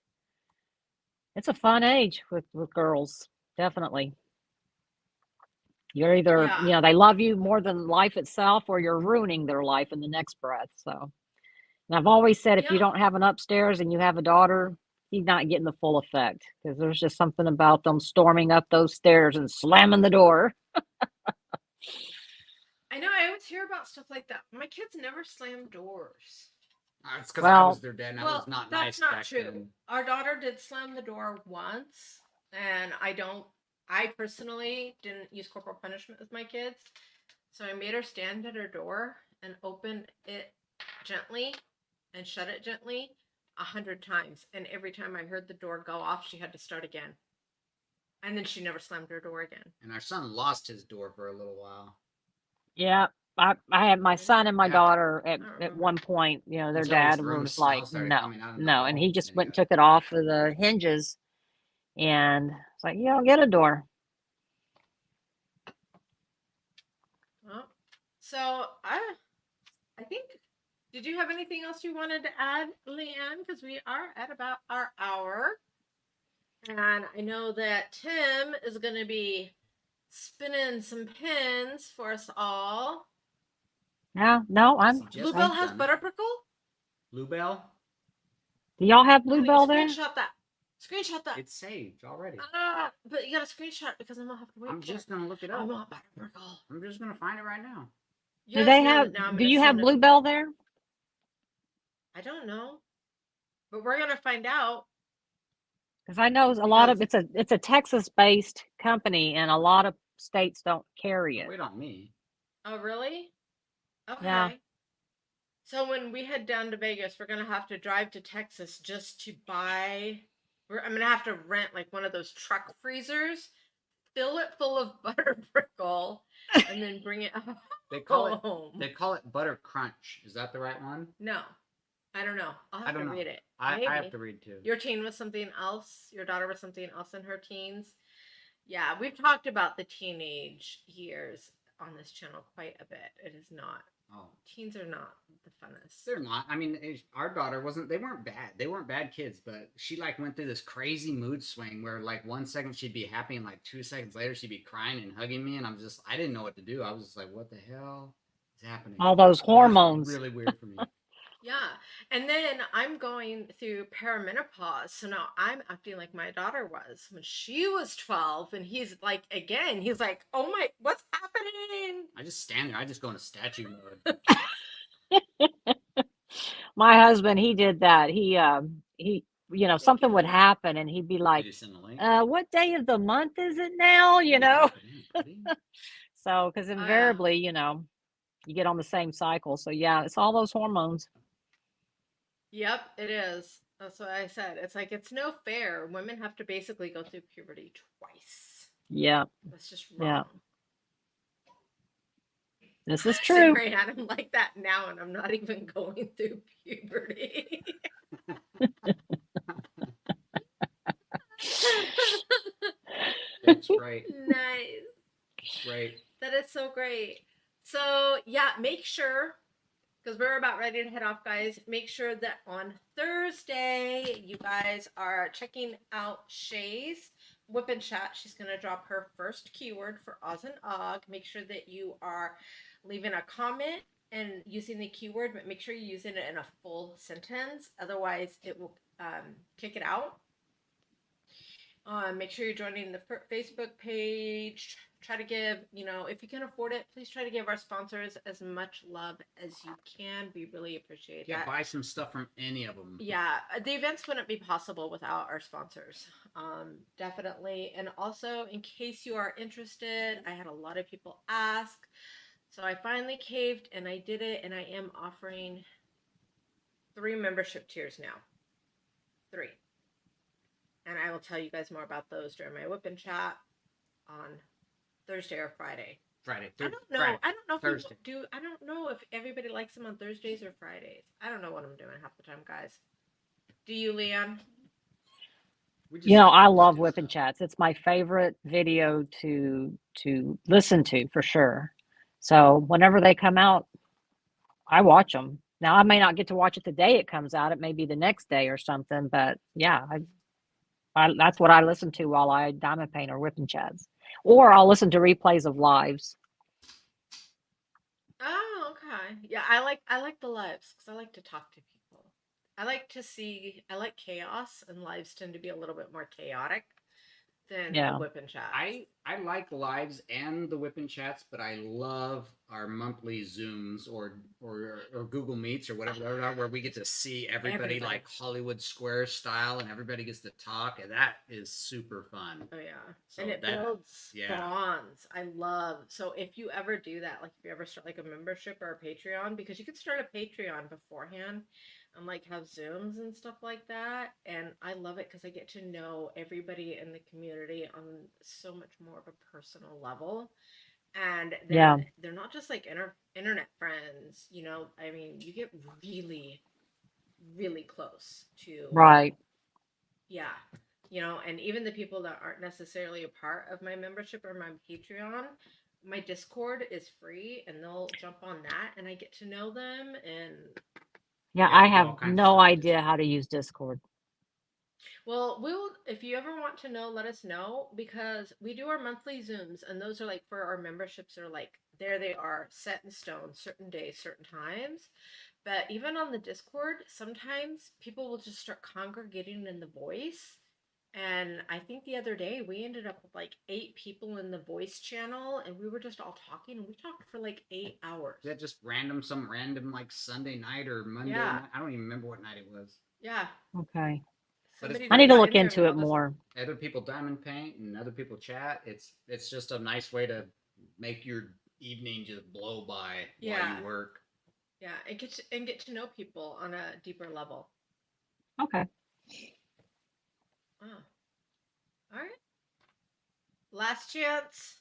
S3: it's a fun age with girls. Definitely. You're either,
S1: Yeah.
S3: they love you more than life itself, or you're ruining their life in the next breath. So, and I've always said, if you
S1: Yeah.
S3: don't have an upstairs and you have a daughter, he's not getting the full effect, because there's just something about them storming up those stairs and slamming the door.
S1: I know, I always hear about stuff like that. My kids never slam doors.
S2: It's because I was
S3: Well,
S2: their dad, and I was
S1: Well,
S2: not
S1: that's
S2: nice
S1: not
S2: back
S1: true.
S2: then.
S1: Our daughter did slam the door once, and I personally didn't use corporal punishment with my kids. So I made her stand at her door and open it gently and shut it gently 100 times. And every time I heard the door go off, she had to start again. And then she never slammed her door again.
S2: And our son lost his door for a little while.
S3: yeah, I had my son and my
S2: Yeah.
S3: daughter
S1: I
S3: at,
S1: don't
S3: at
S1: remember.
S3: one point, their
S2: Until his
S3: dad
S2: room
S3: was like,
S2: smell started
S3: no,
S2: coming out in the
S3: no. And
S2: hall,
S3: he just
S2: and
S3: went
S2: he
S3: and
S2: got
S3: took it off of the hinges. And it's like, yeah, I'll get a door.
S1: Well, so I think. Did you have anything else you wanted to add, Leanne? Because we are at about our hour. And I know that Tim is going to be spinning some pins for us all.
S3: Yeah, no,
S2: Yes, he just
S1: Bluebell
S2: got
S1: has
S2: done.
S1: butter prickle?
S2: Bluebell?
S3: do y'all have
S1: Honey,
S3: Bluebell there?
S1: screenshot that. Screenshot that.
S2: It's saved already.
S1: But you got to screenshot because I'm going to have to wait.
S2: I'm just going to look it
S1: I
S2: up.
S1: want butter prickle.
S2: I'm just going to find it right now.
S1: You guys know that now I'm
S3: Do
S1: going to
S3: you have
S1: send it.
S3: Bluebell there?
S1: I don't know. But we're going to find out.
S3: Because I know a lot of it's a Texas based company, and a lot of states don't carry it.
S2: Wait on me.
S1: Oh, really? Okay.
S3: Yeah.
S1: So when we head down to Vegas, we're gonna have to drive to Texas just to buy. I'm gonna have to rent like one of those truck freezers, fill it full of butter prickle, and then bring it
S2: They call
S1: home.
S2: They call it butter crunch. Is that the right one?
S1: No, I don't know. I'll have to read it.
S2: I have to read too.
S1: Your teen was something else. Your daughter was something else in her teens. Yeah, we've talked about the teenage years on this channel quite a bit. It is not.
S2: Oh,
S1: teens are not the funnest.
S2: They're not. I mean, our daughter wasn't. They weren't bad. They weren't bad kids, but she like went through this crazy mood swing where like 1 second she'd be happy and like 2 seconds later she'd be crying and hugging me, and I didn't know what to do. I was just like, what the hell is happening?
S3: All those hormones.
S2: Really weird for me.
S1: Yeah. And then I'm going through perimenopause. So now I'm acting like my daughter was when she was 12. And he's like, again, he's like, oh my, what's happening?
S2: I just stand there. I just go into statue mode.
S3: My husband, he did that. Something would happen, and he'd be like, what day of the month is it now? So, because invariably, you get on the same cycle. So yeah, it's all those hormones.
S1: Yep, it is. That's what I said. It's like, it's no fair. Women have to basically go through puberty twice.
S3: Yeah.
S1: That's just wrong.
S3: Yeah. This is true.
S1: Sorry, I'm like that now, and I'm not even going through puberty.
S2: That's great.
S1: Nice.
S2: Great.
S1: That is so great. So yeah, make sure, because we're about ready to head off, guys. Make sure that on Thursday you guys are checking out Shay's Whip and Chat. She's gonna drop her first keyword for Oz and Og. Make sure that you are leaving a comment and using the keyword, but make sure you're using it in a full sentence. Otherwise, it will kick it out. Make sure you're joining the Facebook page. Try to give, if you can afford it, please try to give our sponsors as much love as you can. We really appreciate that.
S2: Yeah, buy some stuff from any of them.
S1: Yeah, the events wouldn't be possible without our sponsors. Definitely. And also, in case you are interested, I had a lot of people ask. So I finally caved and I did it, and I am offering 3 membership tiers now. 3. And I will tell you guys more about those during my Whip and Chat on Thursday or Friday.
S2: Friday.
S1: I don't know.
S2: Friday.
S1: I don't know if
S2: Thursday.
S1: I don't know if everybody likes them on Thursdays or Fridays. I don't know what I'm doing half the time, guys. Do you, Leon?
S3: I love Whip and Chats. It's my favorite video to listen to for sure. So whenever they come out, I watch them. Now I may not get to watch it the day it comes out. It may be the next day or something, but yeah, that's what I listen to while I diamond paint or whipping chads. Or I'll listen to replays of lives.
S1: Oh, okay. Yeah, I like the lives because I like to talk to people. I like chaos, and lives tend to be a little bit more chaotic than the
S3: Yeah.
S1: whip and chats.
S2: I like lives and the whipping chats, but I love our monthly Zooms or Google Meets or whatever they are, where we get to see everybody like Hollywood Square style, and everybody gets to talk, and that is super fun.
S1: Oh yeah,
S2: So
S1: and it
S2: that-
S1: builds
S2: yeah.
S1: bonds. I love. So if you ever do that, like if you ever start like a membership or a Patreon, because you could start a Patreon beforehand and like have Zooms and stuff like that. And I love it because I get to know everybody in the community on so much more of a personal level. And
S3: Yeah.
S1: they're not just like internet friends, you know. I mean, you get really, really close to
S3: Right.
S1: yeah, you know, and even the people that aren't necessarily a part of my membership or my Patreon, my Discord is free and they'll jump on that and I get to know them. And
S3: Yeah,
S2: Yeah,
S3: I
S2: we do all
S3: have
S2: kinds of
S3: no
S2: stuff on
S3: idea
S2: Discord.
S3: how to use Discord.
S1: well, we'll, if you ever want to know, let us know because we do our monthly Zooms and those are like for our memberships are like, there they are set in stone, certain days, certain times. But even on the Discord, sometimes people will just start congregating in the voice. And I think the other day we ended up with like 8 people in the voice channel and we were just all talking and we talked for like 8 hours.
S2: Is that just some random like Sunday night or Monday
S1: Yeah.
S2: night? I don't even remember what night it was.
S1: Yeah.
S3: Okay.
S2: But it's
S1: Somebody
S3: I need
S1: just
S3: to
S1: got
S3: look
S1: in there and
S3: into
S1: we
S3: it
S1: all just-
S3: more.
S2: Other people diamond paint and other people chat. It's just a nice way to make your evening just blow by while
S1: Yeah.
S2: you work.
S1: Yeah, and get to know people on a deeper level.
S3: Okay.
S1: Oh. All right. Last chance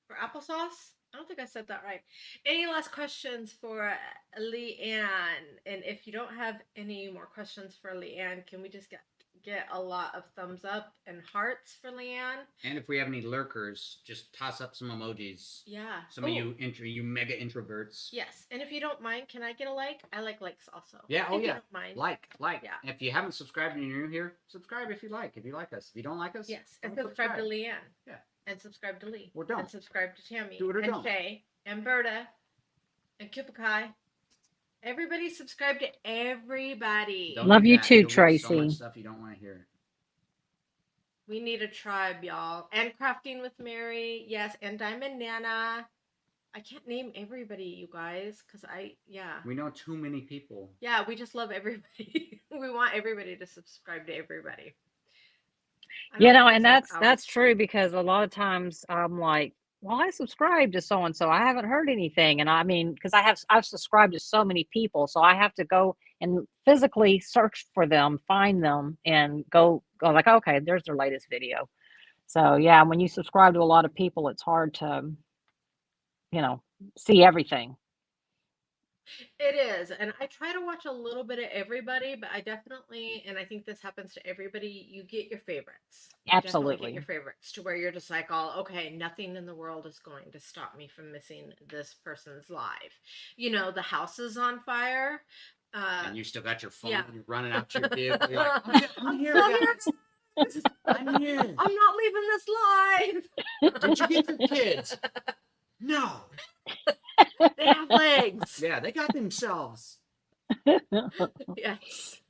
S1: for applesauce. I don't think I said that right. Any last questions for Leanne? And if you don't have any more questions for Leanne, can we just get a lot of thumbs up and hearts for Leanne?
S2: And if we have any lurkers, just toss up some emojis.
S1: Yeah.
S2: Some of you you mega introverts.
S1: Yes. And if you don't mind, can I get a like? I like likes also.
S2: Yeah,
S1: if you don't mind.
S2: Like.
S1: Yeah.
S2: If you haven't subscribed and you're new here, subscribe if you like. If you like us. If you don't like us,
S1: yes. And
S2: don't
S1: subscribe to Leanne.
S2: Yeah.
S1: And subscribe to Lee.
S2: Or don't.
S1: And subscribe to Tammy.
S2: Do it or
S1: and
S2: don't.
S1: Shay. And Berta. And Kupakai. Everybody subscribe to everybody.
S2: Don't
S3: Love
S2: do
S3: you
S2: that.
S3: too,
S2: You'll get so
S3: Tracy.
S2: much stuff you don't want to hear.
S1: We need a tribe, y'all. And Crafting with Mary. Yes. And Diamond Nana. I can't name everybody, you guys, because
S2: We know too many people.
S1: Yeah, we just love everybody. We want everybody to subscribe to everybody.
S3: You know, and that's true because a lot of times I'm like, well, I subscribed to so and so. I haven't heard anything, and I mean, because I've subscribed to so many people, so I have to go and physically search for them, find them, and go like, okay, there's their latest video. So yeah, when you subscribe to a lot of people, it's hard to, see everything.
S1: It is, and I try to watch a little bit of everybody, but I definitely, and I think this happens to everybody, you get your favorites. You definitely
S3: Absolutely.
S1: get your favorites to where you're just like, oh, okay, nothing in the world is going to stop me from missing this person's live. You know, the house is on fire.
S2: And you still got your phone.
S1: yeah.
S2: You're running out to your vehicle. You're like, I'm here, guys. I'm here.
S1: I'm not leaving this live.
S2: Did you get your kids? No.
S1: They have legs.
S2: Yeah, they got themselves.
S1: Yes.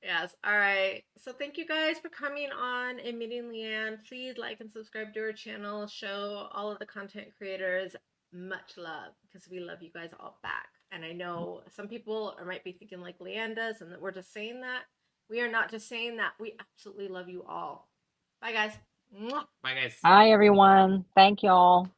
S1: Yes. All right. So thank you guys for coming on and meeting Leanne. Please like and subscribe to our channel. Show all of the content creators much love because we love you guys all back. And I know some people might be thinking like Leanne does and that we're just saying that. We are not just saying that. We absolutely love you all. Bye, guys. Mwah.
S2: Bye, guys.
S3: Bye, everyone. Thank y'all.